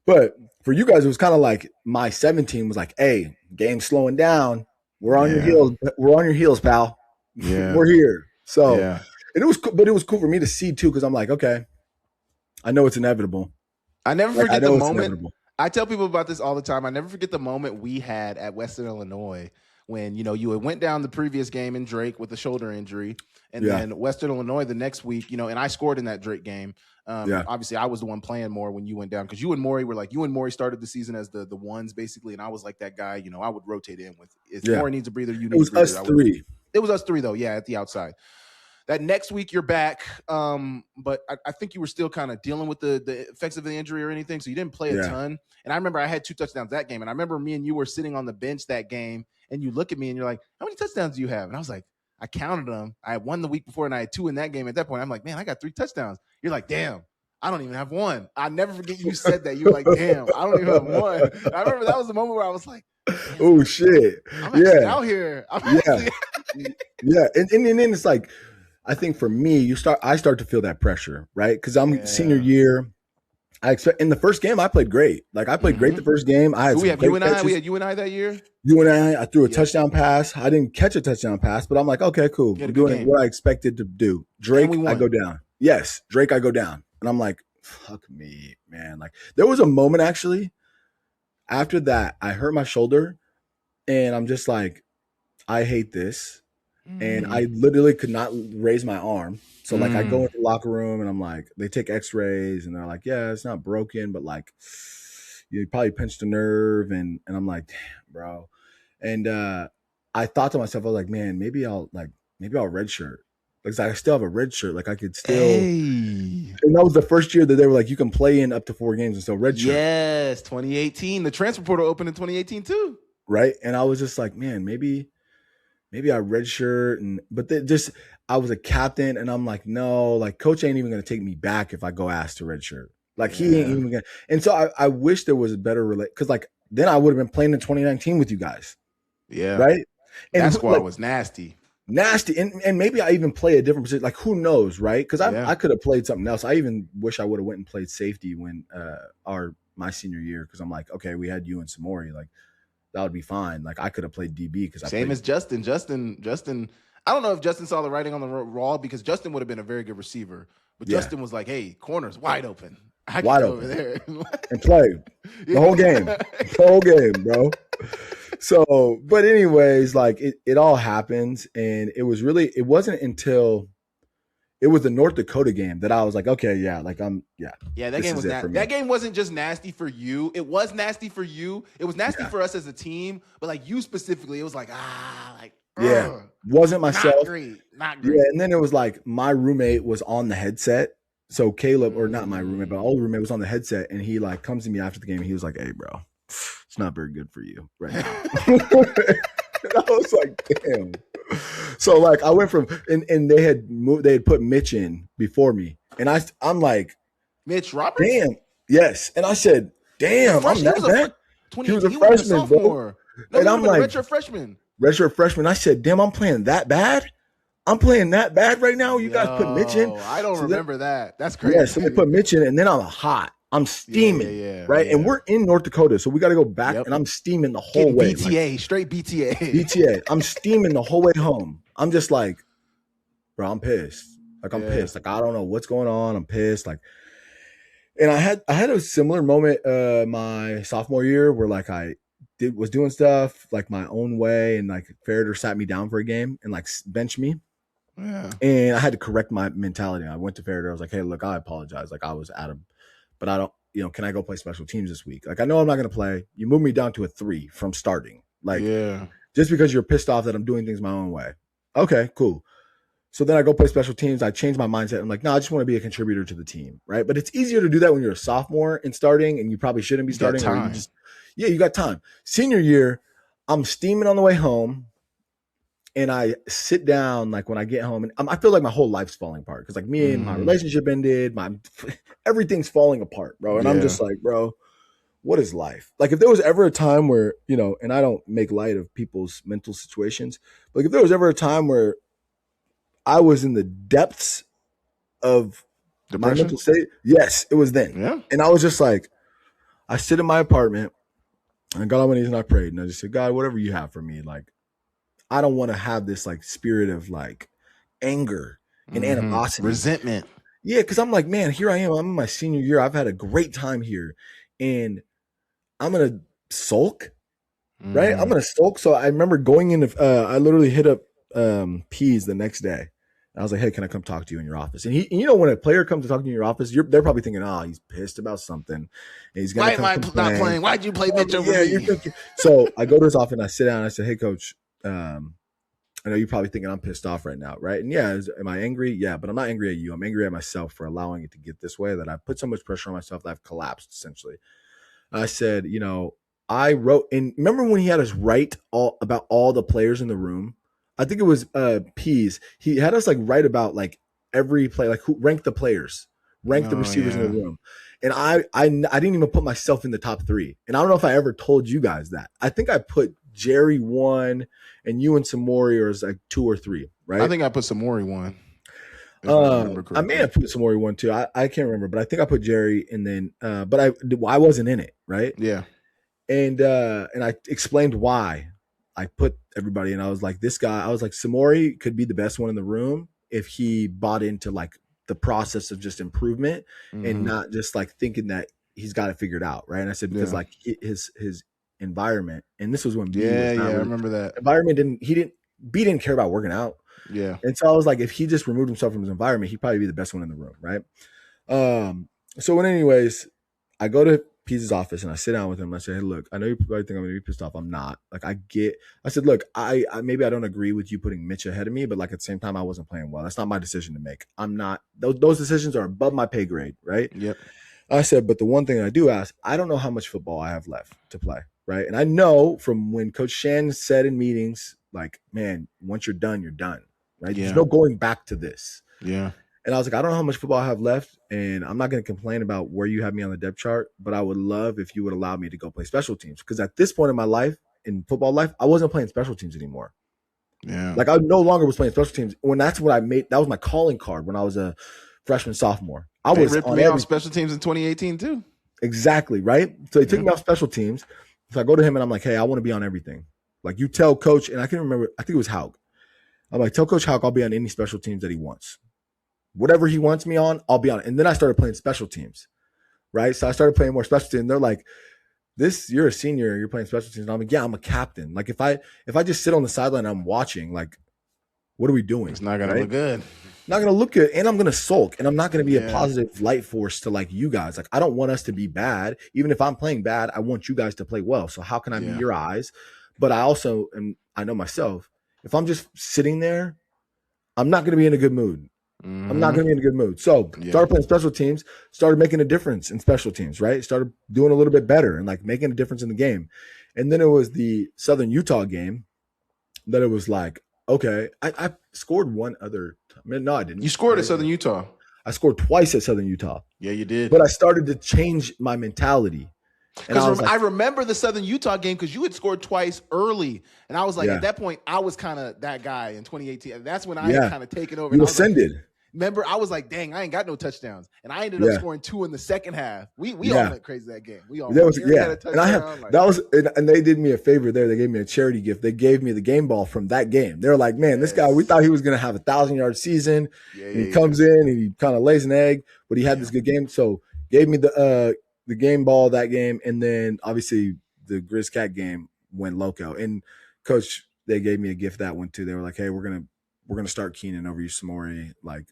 But for you guys, it was kind of like my 17 was like, hey, game's slowing down. We're on your heels. We're on your heels, pal. Yeah. We're here. So and it was cool, but it was cool for me to see too, because I'm like, okay, I know it's inevitable. I never forget the moment. I tell people about this all the time. I never forget the moment we had at Western Illinois when, you went down the previous game in Drake with a shoulder injury. And then Western Illinois the next week, and I scored in that Drake game. Obviously, I was the one playing more when you went down, because you and Maury started the season as the ones basically. And I was like that guy, I would rotate in with if Maury needs a breather, you need a breather. It was us three. It was us three, though. Yeah, at the outside. That next week you're back, but I think you were still kind of dealing with the effects of the injury or anything, so you didn't play a ton. And I remember I had 2 touchdowns that game, and I remember me and you were sitting on the bench that game, and you look at me and you're like, how many touchdowns do you have? And I was like, I counted them. I had 1 the week before, and I had 2 in that game. At that point, I'm like, man, I got 3 touchdowns. You're like, damn, I don't even have 1. I never forget you said that. You were like, damn, I don't even have 1. And I remember that was the moment where I was like, oh, shit. I'm actually out here. Yeah. And then it's like, I think for me, I start to feel that pressure, right? Because I'm senior year. I expect in the first game I played great. Like I played great the first game. I had we had you and I that year. You and I threw a touchdown pass. I didn't catch a touchdown pass, but I'm like, okay, cool. I'm doing what I expected to do. Drake, I go down. Yes, Drake, I go down, and I'm like, fuck me, man. Like there was a moment actually after that I hurt my shoulder, and I'm just like, I hate this. And I literally could not raise my arm. So like I go into the locker room and I'm like, they take x-rays and they're like, yeah, it's not broken, but like you probably pinched a nerve. And I'm like, damn, bro. And I thought to myself, I was like, man, maybe I'll redshirt. Because I still have a red shirt. Like I could still. Hey. And that was the first year that they were like, you can play in up to 4 games and still redshirt. Yes, 2018. The transfer portal opened in 2018 too. Right. And I was just like, man, maybe I redshirt, but I was a captain, and I'm like, no, like coach ain't even gonna take me back if I go ask to redshirt. Like he ain't even gonna. And so I wish there was a better because like then I would have been playing in 2019 with you guys. Yeah, right. And that squad was nasty, and maybe I even play a different position. Like who knows, right? Because I could have played something else. I even wish I would have went and played safety when my senior year, because I'm like, okay, we had you and Samori, like. That would be fine. Like I could have played DB because same as Justin. Justin. I don't know if Justin saw the writing on the wall, because Justin would have been a very good receiver, but Justin was like, "Hey, corners wide open. I can go over there and play the whole game, bro." So, but anyways, like it all happens, and it wasn't until it was the North Dakota game that I was like, okay, that game was nasty. That game wasn't just nasty for you. It was nasty for you. It was nasty for us as a team, but like you specifically, it was like, wasn't myself. Not great. Yeah, and then it was like my roommate was on the headset. So Caleb, or not my roommate, but our old roommate was on the headset, and he like comes to me after the game, and he was like, hey, bro, it's not very good for you right now. And I was like, damn. So like I went from and they had put Mitch in before me, and I'm like, Mitch Roberts, damn, yes, and I said, damn, I'm that bad. He was a freshman, bro. And I'm like, redshirt freshman. I said, damn, I'm playing that bad. I'm playing that bad right now. You guys put Mitch in. I don't remember that. That's crazy. Yeah, so they put Mitch in, and then I'm hot. I'm steaming, right? Yeah. And we're in North Dakota, so we got to go back, and I'm steaming the whole way. BTA, straight BTA. BTA. I'm steaming the whole way home. I'm just like, bro, I'm pissed. Like, I'm pissed. Like, I don't know what's going on. I'm pissed. Like, and I had a similar moment my sophomore year where, like, I was doing stuff, like, my own way, and, like, Ferreter sat me down for a game and, like, benched me. Yeah. And I had to correct my mentality. I went to Ferreter. I was like, hey, look, I apologize. Like, I was at him. But I don't, can I go play special teams this week? Like, I know I'm not going to play. You move me down to a 3 from starting. Like, just because you're pissed off that I'm doing things my own way. Okay, cool. So then I go play special teams. I change my mindset. I'm like, no, I just want to be a contributor to the team, right? But it's easier to do that when you're a sophomore and starting, and you probably shouldn't be starting. Or you got time. Senior year, I'm steaming on the way home. And I sit down, like when I get home, and I feel like my whole life's falling apart because, like, me and my relationship ended, everything's falling apart, bro. And I'm just like, bro, what is life? Like, if there was ever a time where, and I don't make light of people's mental situations, but like, if there was ever a time where I was in the depths of depression? My mental state, yes, it was then. Yeah. And I was just like, I sit in my apartment, and I got on my knees and I prayed, and I just said, God, whatever you have for me, like, I don't want to have this like spirit of like anger and animosity, resentment. Yeah, because I'm like, man, here I am. I'm in my senior year. I've had a great time here, and I'm gonna sulk, right? I'm gonna sulk. So I remember going in. I literally hit up Pease the next day. I was like, hey, can I come talk to you in your office? And when a player comes to talk to you in your office, they're probably thinking, oh, he's pissed about something. And he's gonna Why am I not playing? Why'd you play Mitch over me? So I go to his office and I sit down and I said, hey, coach. I know you're probably thinking I'm pissed off right now, right? And yeah, am I angry? Yeah, but I'm not angry at you. I'm angry at myself for allowing it to get this way, that I put so much pressure on myself that I've collapsed, essentially. I said, I wrote, and remember when he had us write about all the players in the room? I think it was Pease. He had us like write about like every play, like who ranked the players, ranked the receivers in the room. And I didn't even put myself in the top 3. And I don't know if I ever told you guys that. I think I put Jerry 1 and you and Samori are like 2 or 3, right? I think I put Samori 1. I may have put Samori 1 too. I can't remember, but I think I put Jerry, and then but I wasn't in it, right? Yeah. And I explained why I put everybody, and I was like, this guy, I was like, Samori could be the best one in the room if he bought into like the process of just improvement and not just like thinking that he's got it figured out, right? And I said, because like his environment, and this was when I remember that environment B didn't care about working out. Yeah. And so I was like, if he just removed himself from his environment, he'd probably be the best one in the room, right? So anyways, I go to Pease's office and I sit down with him. I say, hey, look, I know you probably think I'm gonna be pissed off. I'm not. Like, I said, look, I maybe I don't agree with you putting Mitch ahead of me, but like at the same time, I wasn't playing well. That's not my decision to make. I'm not, those decisions are above my pay grade, right? Yep. I said, but the one thing I do ask, I don't know how much football I have left to play, right? And I know from when Coach Shan said in meetings, like, man, once you're done, right? Yeah. There's no going back to this. Yeah. And I was like, I don't know how much football I have left, and I'm not going to complain about where you have me on the depth chart, but I would love if you would allow me to go play special teams. Because at this point in my life, in football life, I wasn't playing special teams anymore. Yeah. Like, I no longer was playing special teams. That was my calling card when I was a freshman, sophomore. They ripped me off special teams in 2018 too. Exactly, right? So he took me off special teams. So I go to him and I'm like, hey, I want to be on everything. Like, you tell Coach, and I can remember, I think it was Hauk. I'm like, tell Coach Hauk I'll be on any special teams that he wants. Whatever he wants me on, I'll be on it. And then I started playing special teams, right? So I started playing more special teams. They're like, you're a senior, you're playing special teams. And I'm like, yeah, I'm a captain. Like, if I just sit on the sideline and I'm watching, like, what are we doing? It's not going to look good. Not going to look good. And I'm going to sulk. And I'm not going to be a positive light force to like you guys. Like, I don't want us to be bad. Even if I'm playing bad, I want you guys to play well. So how can I be your eyes? But I also, and I know myself, if I'm just sitting there, I'm not going to be in a good mood. I'm not going to be in a good mood. So started playing special teams, started making a difference in special teams, right? Started doing a little bit better and like making a difference in the game. And then it was the Southern Utah game that it was like, okay, I scored one other time. No, I didn't. You scored at Southern Utah. I scored twice at Southern Utah. Yeah, you did. But I started to change my mentality. Because I remember the Southern Utah game because you had scored twice early. And I was like, at that point, I was kind of that guy in 2018. And that's when I had kind of taken over. You ascended. Like, remember, I was like, dang, I ain't got no touchdowns. And I ended up scoring 2 in the second half. We all went crazy that game. We all had a touchdown. And they did me a favor there. They gave me a charity gift. They gave me the game ball from that game. They're like, man, this guy, we thought he was going to have 1,000-yard season. And he comes in and he kind of lays an egg, but he had this good game. So gave me the game ball that game. And then obviously the Grizz Cat game went loco. And Coach, they gave me a gift that one too. They were like, hey, we're going to start Keenan over you, Samori. Like,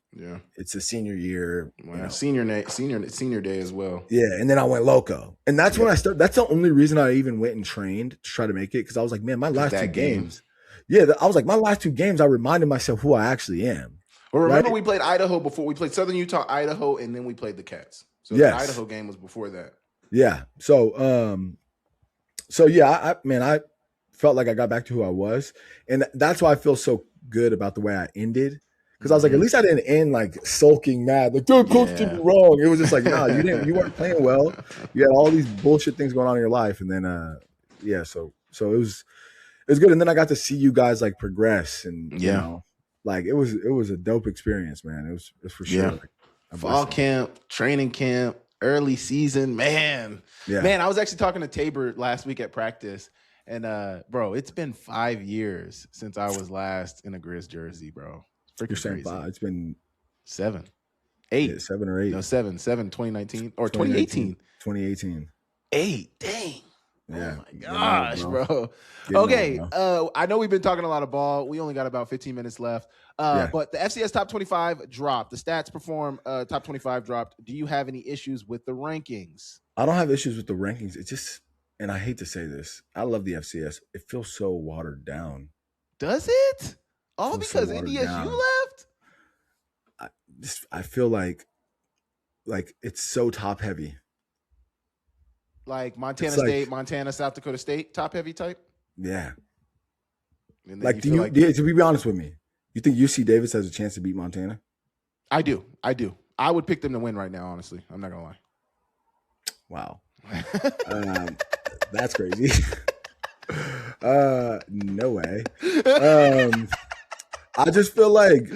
it's a senior year. Senior day as well. Yeah, and then I went loco. And that's when I started. That's the only reason I even went and trained to try to make it, because I was like, man, my last 2 games. Yeah, I was like, my last 2 games, I reminded myself who I actually am. Well, remember right? we played Idaho before. We played Southern Utah, Idaho, and then we played the Cats. So the Yes. Idaho game was before that. Yeah. So yeah, I felt like I got back to who I was, and that's why I feel so good about the way I ended. Because I was like, at least I didn't end like sulking mad, like, dude, coach did me wrong. It was just like, no, you weren't playing well. You had all these bullshit things going on in your life, and then so it was good. And then I got to see you guys like progress, and you know, like it was a dope experience, man. It was for sure. Like, fall camp, training camp, early season, man. Yeah. Man, I was actually talking to Tabor last week at practice, and bro, it's been 5 years since I was last in a Grizz jersey, bro. You're saying crazy. 5? It's been 7, 8, yeah, 7 or 8. No, 7, 2019 or 2018. 2018. 8, dang. Yeah. Oh my gosh, bro. Okay. I know we've been talking a lot of ball. We only got about 15 minutes left. But the FCS top 25 dropped. The stats perform top 25 dropped. Do you have any issues with the rankings? I don't have issues with the rankings. It's just, and I hate to say this, I love the FCS. It feels so watered down. Does it? All because so NDSU left? I feel like it's so top heavy. Like Montana State, Montana, South Dakota State, top heavy type? Yeah. Like, to be honest with me, you think UC Davis has a chance to beat Montana? I do. I would pick them to win right now, honestly. I'm not going to lie. Wow. That's crazy. No way. I just feel like,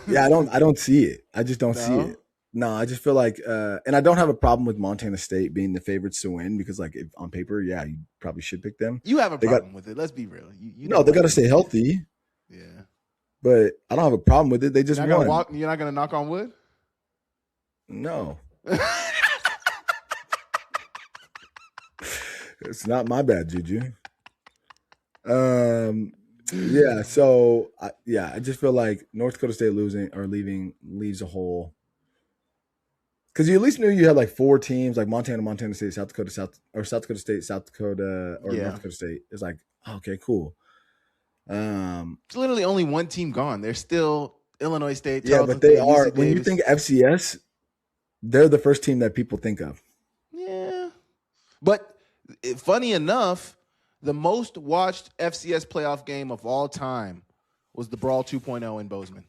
I don't see it. I just don't see it. No, I just feel like, and I don't have a problem with Montana State being the favorites to win because, like, if on paper, you probably should pick them. You have a problem with it. Let's be real. They got to stay healthy. Yeah. But I don't have a problem with it. They just won. You're not going to knock on wood? No. It's not my bad, Juju. So I just feel like North Dakota State leaves a hole. Because you at least knew you had like 4 teams, like Montana, Montana State, South Dakota State, South Dakota, or North Dakota State. It's like, okay, cool. It's literally only one team gone. There's still Illinois State. But they are. When you think FCS, they're the first team that people think of. Yeah, but funny enough, the most watched FCS playoff game of all time was the Brawl 2.0 in Bozeman.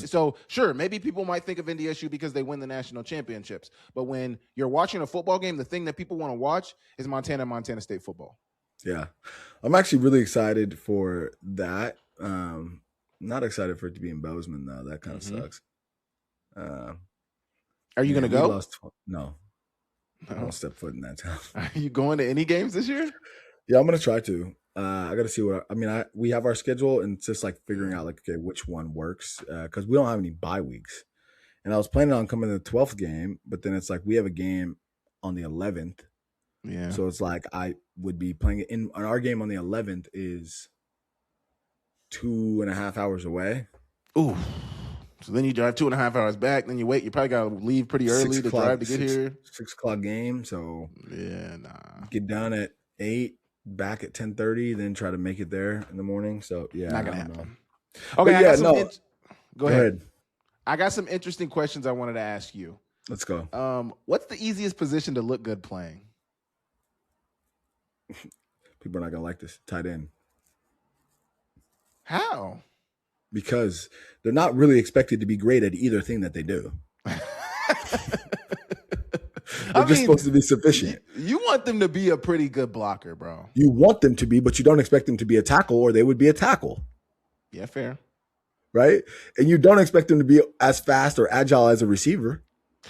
So sure, maybe people might think of NDSU because they win the national championships. But when you're watching a football game, the thing that people want to watch is Montana State football. Yeah. I'm actually really excited for that. Not excited for it to be in Bozeman, though. That kind of sucks. Are you going to go? No. I won't step foot in that town. Are you going to any games this year? Yeah, I'm going to try to. I got to see we have our schedule, and it's just like figuring out like, okay, which one works. Because we don't have any bye weeks. And I was planning on coming to the 12th game, but then it's like we have a game on the 11th. Yeah. So it's like I would be playing it in our game on the 11th is 2.5 hours away. Ooh. So then you drive 2.5 hours back. Then you wait. You probably got to leave pretty early to drive to get here. 6 o'clock game. So yeah, nah. Get done at 8, back at 10:30, then try to make it there in the morning. So yeah, not gonna happen. Okay, go ahead. I got some interesting questions I wanted to ask you. Let's go. What's the easiest position to look good playing? People are not gonna like this. Tight end. How? Because they're not really expected to be great at either thing that they do. They're just supposed to be sufficient. You want them to be a pretty good blocker, bro. You want them to be, but you don't expect them to be a tackle, or they would be a tackle. Yeah, fair. Right? And you don't expect them to be as fast or agile as a receiver.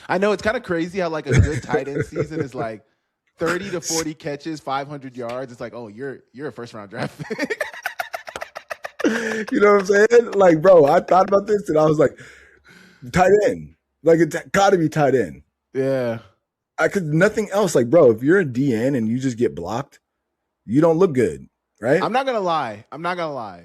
I know it's kind of crazy how like a good tight end season is like 30 to 40 catches, 500 yards. It's like, oh, you're a first round draft pick. You know what I'm saying? Like, bro, I thought about this and I was like, tight end. Like, it's got to be tight end. Yeah. Because nothing else. Like, bro, if you're a DN and you just get blocked, you don't look good, right? I'm not going to lie.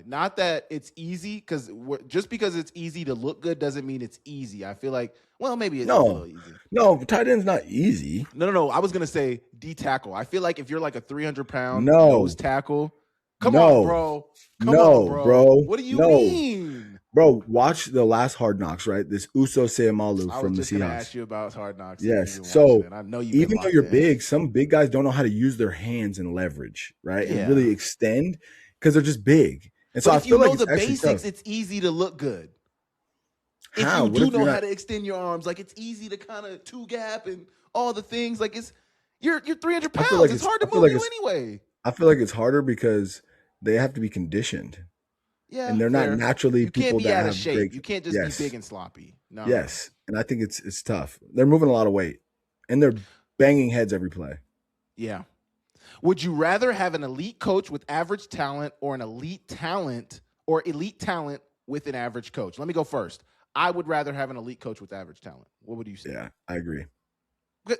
Not that it's easy, because just because it's easy to look good doesn't mean it's easy. I feel like, well, maybe it's a little easy. No, tight end's not easy. No. I was going to say D-tackle. I feel like if you're like a 300-pound nose tackle, Come on, bro. What do you mean? Bro, watch the last Hard Knocks, right? This Uso Seamalu I was from the just gonna Seahawks. ask you about Hard Knocks if you've Yes. been watching So it. I know you've been even though locked you're in. big, some big guys don't know how to use their hands and leverage, right? And Yeah. really extend because they're just big. And so But I if you feel like know it's the actually basics, tough. it's easy to look good. If How? you What do if you're know how not? to extend your arms, like it's easy to kind of two gap and all the things. Like you're 300 I feel pounds. like It's it's. hard I to feel move like you it's. anyway. I feel like it's harder because they have to be conditioned, Yeah, and they're not fair. naturally You can't people be that out of have shape. great. You can't just be big Yes, and sloppy. No. yes, and I think it's tough. They're moving a lot of weight, and they're banging heads every play. Yeah. Would you rather have an elite coach with average talent or an elite talent with an average coach? Let me go first. I would rather have an elite coach with average talent. What would you say? Yeah, I agree.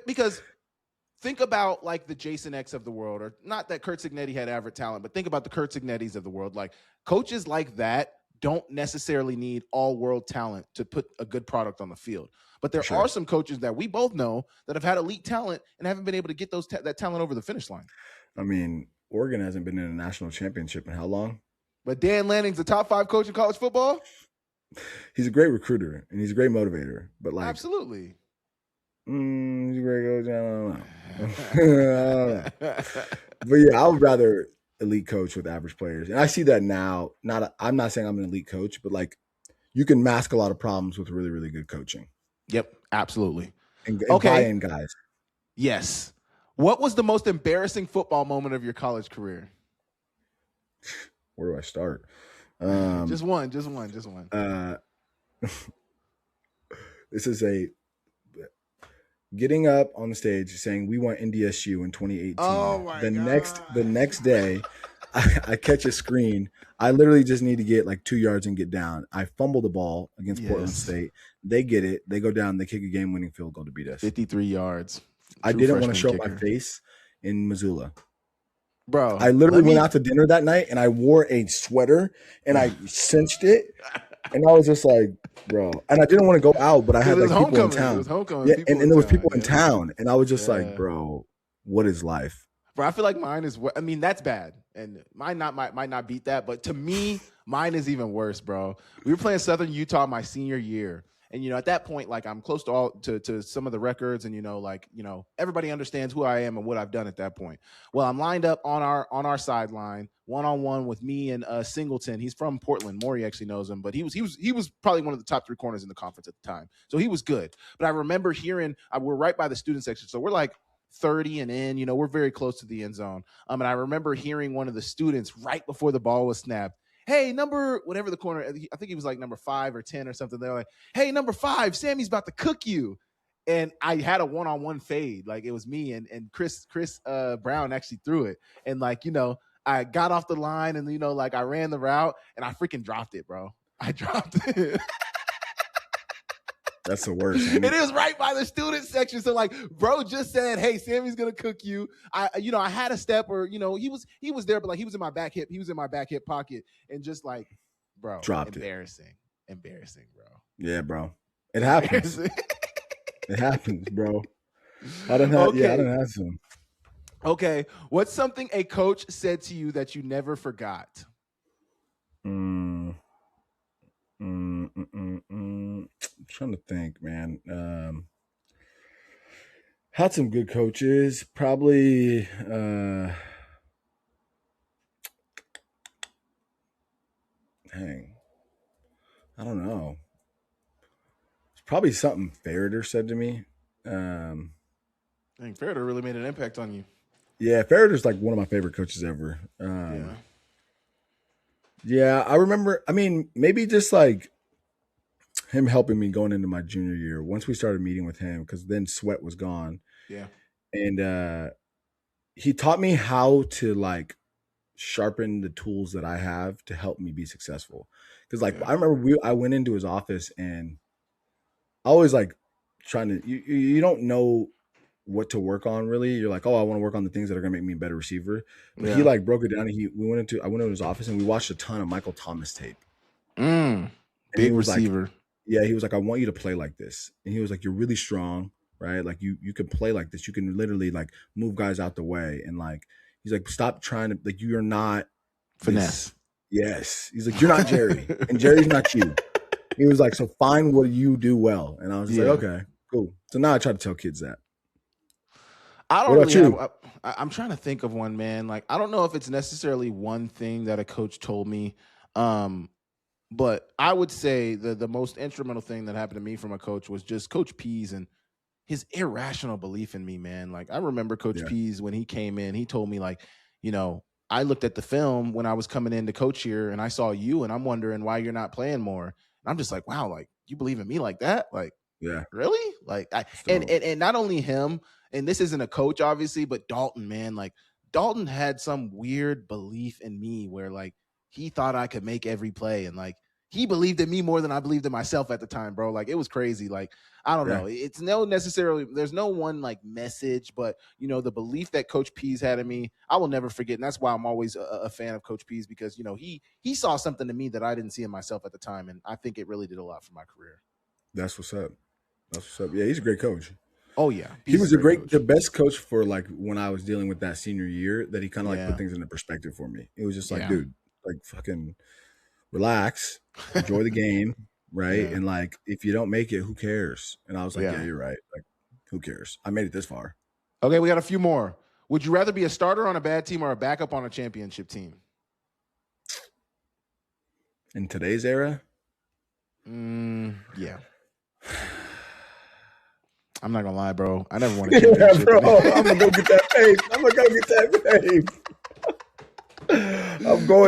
Because think about like the Jason X of the world, or not that Kurt Signetti had average talent, but think about the Kurt Signettis of the world. Like coaches like that don't necessarily need all world talent to put a good product on the field. But there are some coaches that we both know that have had elite talent and haven't been able to get that talent over the finish line. I mean, Oregon hasn't been in a national championship in how long? But Dan Lanning's the top 5 coach in college football? He's a great recruiter and he's a great motivator. But like, absolutely. He's a great coach. I don't know. But yeah, I would rather elite coach with average players. And I see that now. I'm not saying I'm an elite coach, but like you can mask a lot of problems with really, really good coaching. Yep, absolutely. And buy-in guys. Yes. What was the most embarrassing football moment of your college career? Where do I start? Just one. This is getting up on the stage saying we want NDSU in 2018. Oh my God. The next day, I catch a screen. I literally just need to get like 2 yards and get down. I fumble the ball against Portland State. They get it. They go down. They kick a game-winning field goal to beat us. 53 yards. I didn't want to show my face in Missoula. Bro, I literally went out to dinner that night and I wore a sweater and I cinched it. And I was just like, bro. And I didn't want to go out, but I had like people in town. It was homecoming. Yeah, and there was people in town. And I was just like, bro, what is life? Bro, I feel like mine is. I mean, that's bad, and mine might not beat that. But to me, mine is even worse, bro. We were playing Southern Utah my senior year, and at that point, like I'm close to some of the records, and everybody understands who I am and what I've done at that point. Well, I'm lined up on our sideline, 1-on-1 with me and Singleton. He's from Portland. Maury actually knows him, but he was probably one of the top 3 corners in the conference at the time, so he was good. But I remember hearing we're right by the student section, so we're like 30 and in, we're very close to the end zone. And I remember hearing one of the students right before the ball was snapped, hey, number, whatever the corner, I think he was like number 5 or 10 or something. They're like, hey, number 5, Sammy's about to cook you. And I had a 1-on-1 fade. Like it was me and Chris Brown actually threw it. And like, I got off the line and, like I ran the route and I freaking dropped it, bro. I dropped it. That's the worst. It is right by the student section. So like, bro just said, hey, Sammy's gonna cook you. I had a step or, he was there, but like he was in my back hip pocket and just like, bro, dropped embarrassing, bro. Yeah, bro. It happens. It happens, bro. I don't have some. Okay. What's something a coach said to you that you never forgot? I'm trying to think, man. Had some good coaches. Probably I don't know. It's probably something Ferreter said to me. I think Ferreter really made an impact on you. Yeah, Ferreter's like one of my favorite coaches ever. Yeah, I remember. I mean, maybe just like him helping me going into my junior year. Once we started meeting with him, because then Sweat was gone. Yeah, and he taught me how to like sharpen the tools that I have to help me be successful. Because like I remember I went into his office and I always like trying to. You don't know what to work on really. You're like, oh, I want to work on the things that are gonna make me a better receiver. But he like broke it down. And I went into his office and we watched a ton of Michael Thomas tape. Big receiver. Like, yeah, he was like, I want you to play like this. And he was like, you're really strong, right? Like you can play like this. You can literally like move guys out the way. And like he's like, stop trying to like you're not finesse. Yes. He's like, you're not Jerry, and Jerry's not you. He was like, so find what you do well. And I was just like, okay, cool. So now I try to tell kids that. I don't What about really you? have. I'm trying to think of one, man. Like, I don't know if it's necessarily one thing that a coach told me, but I would say the most instrumental thing that happened to me from a coach was just Coach Pease and his irrational belief in me, man. Like, I remember Coach Pease when he came in, he told me, like, I looked at the film when I was coming in to coach here, and I saw you, and I'm wondering why you're not playing more. And I'm just like, wow, like, you believe in me like that? Like, really? Like, and not only him, and this isn't a coach, obviously, but Dalton, man, like, Dalton had some weird belief in me where, like, he thought I could make every play, and, like, he believed in me more than I believed in myself at the time, bro. Like, it was crazy. Like, I don't know. It's there's no one like message, but the belief that Coach Pease had in me, I will never forget. And that's why I'm always a fan of Coach Pease, because, he saw something to me that I didn't see in myself at the time. And I think it really did a lot for my career. That's what's up. Yeah, he's a great coach. Oh yeah. He was the best coach for, like, when I was dealing with that senior year, that he kind of like put things into perspective for me. It was just like, dude, like, fucking relax, enjoy the game, right? And, like, if you don't make it, who cares? And I was like, yeah, you're right. Like, who cares? I made it this far. Okay, we got a few more. Would you rather be a starter on a bad team or a backup on a championship team? In today's era? Yeah. I'm not gonna lie, bro. I never won a championship. Bro, I'm gonna go get that tape. I'm going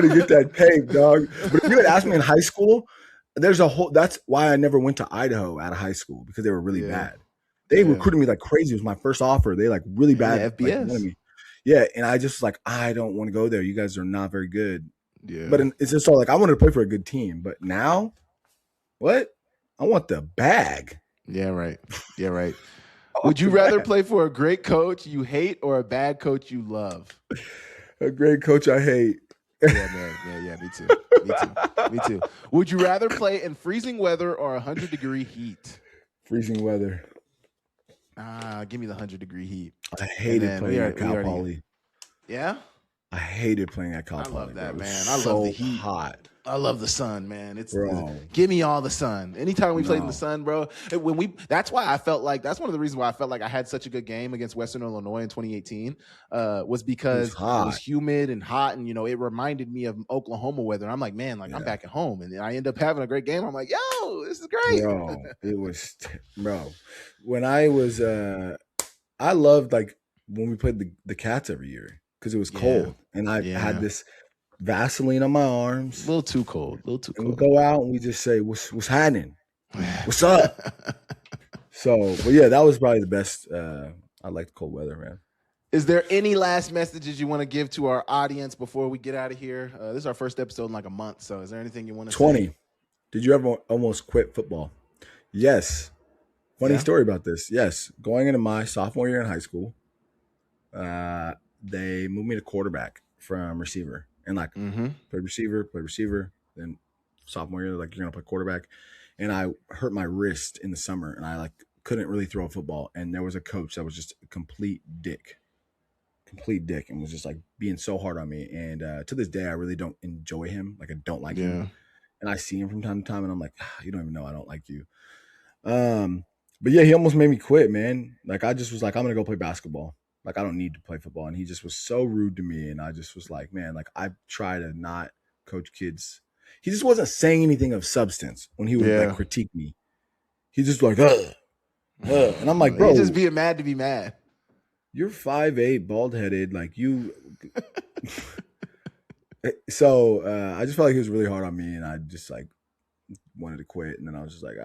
to get that tape, dog. But if you had asked me in high school, that's why I never went to Idaho out of high school, because they were really bad. They recruited me like crazy. It was my first offer. They like really bad. FBS. Like, wanted me. Yeah, and I just like, I don't want to go there. You guys are not very good. Yeah. But it's just all like, I wanted to play for a good team. But now, what? I want the bag. Yeah, right. Yeah, right. Would you rather play for a great coach you hate or a bad coach you love? A great coach I hate. Yeah, man. Yeah, me too. Would you rather play in freezing weather or 100-degree heat? Freezing weather. Give me the 100-degree heat. I hated playing at Cal Poly. Yeah? I hated playing at Cal Poly. I love that, man. I love the heat. Hot. I love the sun, man. Give me all the sun. Anytime we played in the sun, bro. That's why I felt like, that's one of the reasons why I felt like I had such a good game against Western Illinois in 2018. Was because it was humid and hot, and it reminded me of Oklahoma weather. I'm like, man, like I'm back at home, and I end up having a great game. I'm like, yo, this is great. Bro, it was, bro. When I was, I loved like when we played the Cats every year, because it was cold, and I had this Vaseline on my arms. A little too cold. And we go out and we just say, what's happening? What's up? But yeah, that was probably the best. I like the cold weather, man. Is there any last messages you want to give to our audience before we get out of here? This is our first episode in like a month, so is there anything you want to 20. say? Did you ever almost quit football? Yes. Funny story about this. Yes. Going into my sophomore year in high school, they moved me to quarterback from receiver. And like played receiver. Then sophomore year, like, you're gonna play quarterback. And I hurt my wrist in the summer, and I like couldn't really throw a football. And there was a coach that was just a complete dick, and was just like being so hard on me. And to this day, I really don't enjoy him. Like, I don't like him. And I see him from time to time, and I'm like, you don't even know I don't like you. But yeah, he almost made me quit, man. Like, I just was like, I'm gonna go play basketball. Like, I don't need to play football. And he just was so rude to me. And I just was like, man, like, I try to not coach kids. He just wasn't saying anything of substance when he would like critique me. He just like, and I'm like, bro, he's just being mad to be mad. You're 5'8", bald headed. Like, you. So I just felt like he was really hard on me, and I just like wanted to quit. And then I was just like,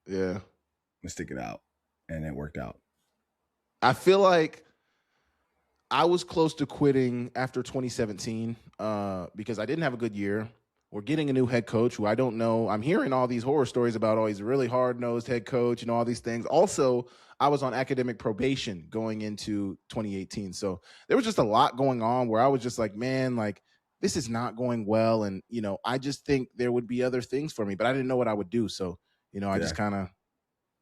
let's stick it out. And it worked out. I feel like I was close to quitting after 2017 because I didn't have a good year. We're getting a new head coach who I don't know. I'm hearing all these horror stories about, he's a really hard-nosed head coach and all these things. Also, I was on academic probation going into 2018. So there was just a lot going on where I was just like, man, like, this is not going well. And, I just think there would be other things for me, but I didn't know what I would do. So, I just kind of,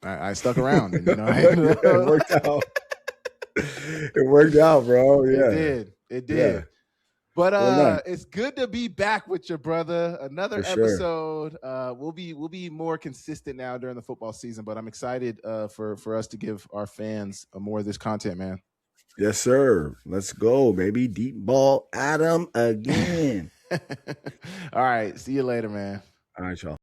I stuck around. And, it worked out. It worked out, bro. Yeah. It did. Yeah. But Well, it's good to be back with your brother. Another For sure. episode. We'll be more consistent now during the football season. But I'm excited for us to give our fans more of this content, man. Yes, sir. Let's go, baby. Deep ball Adam again. All right. See you later, man. All right, y'all.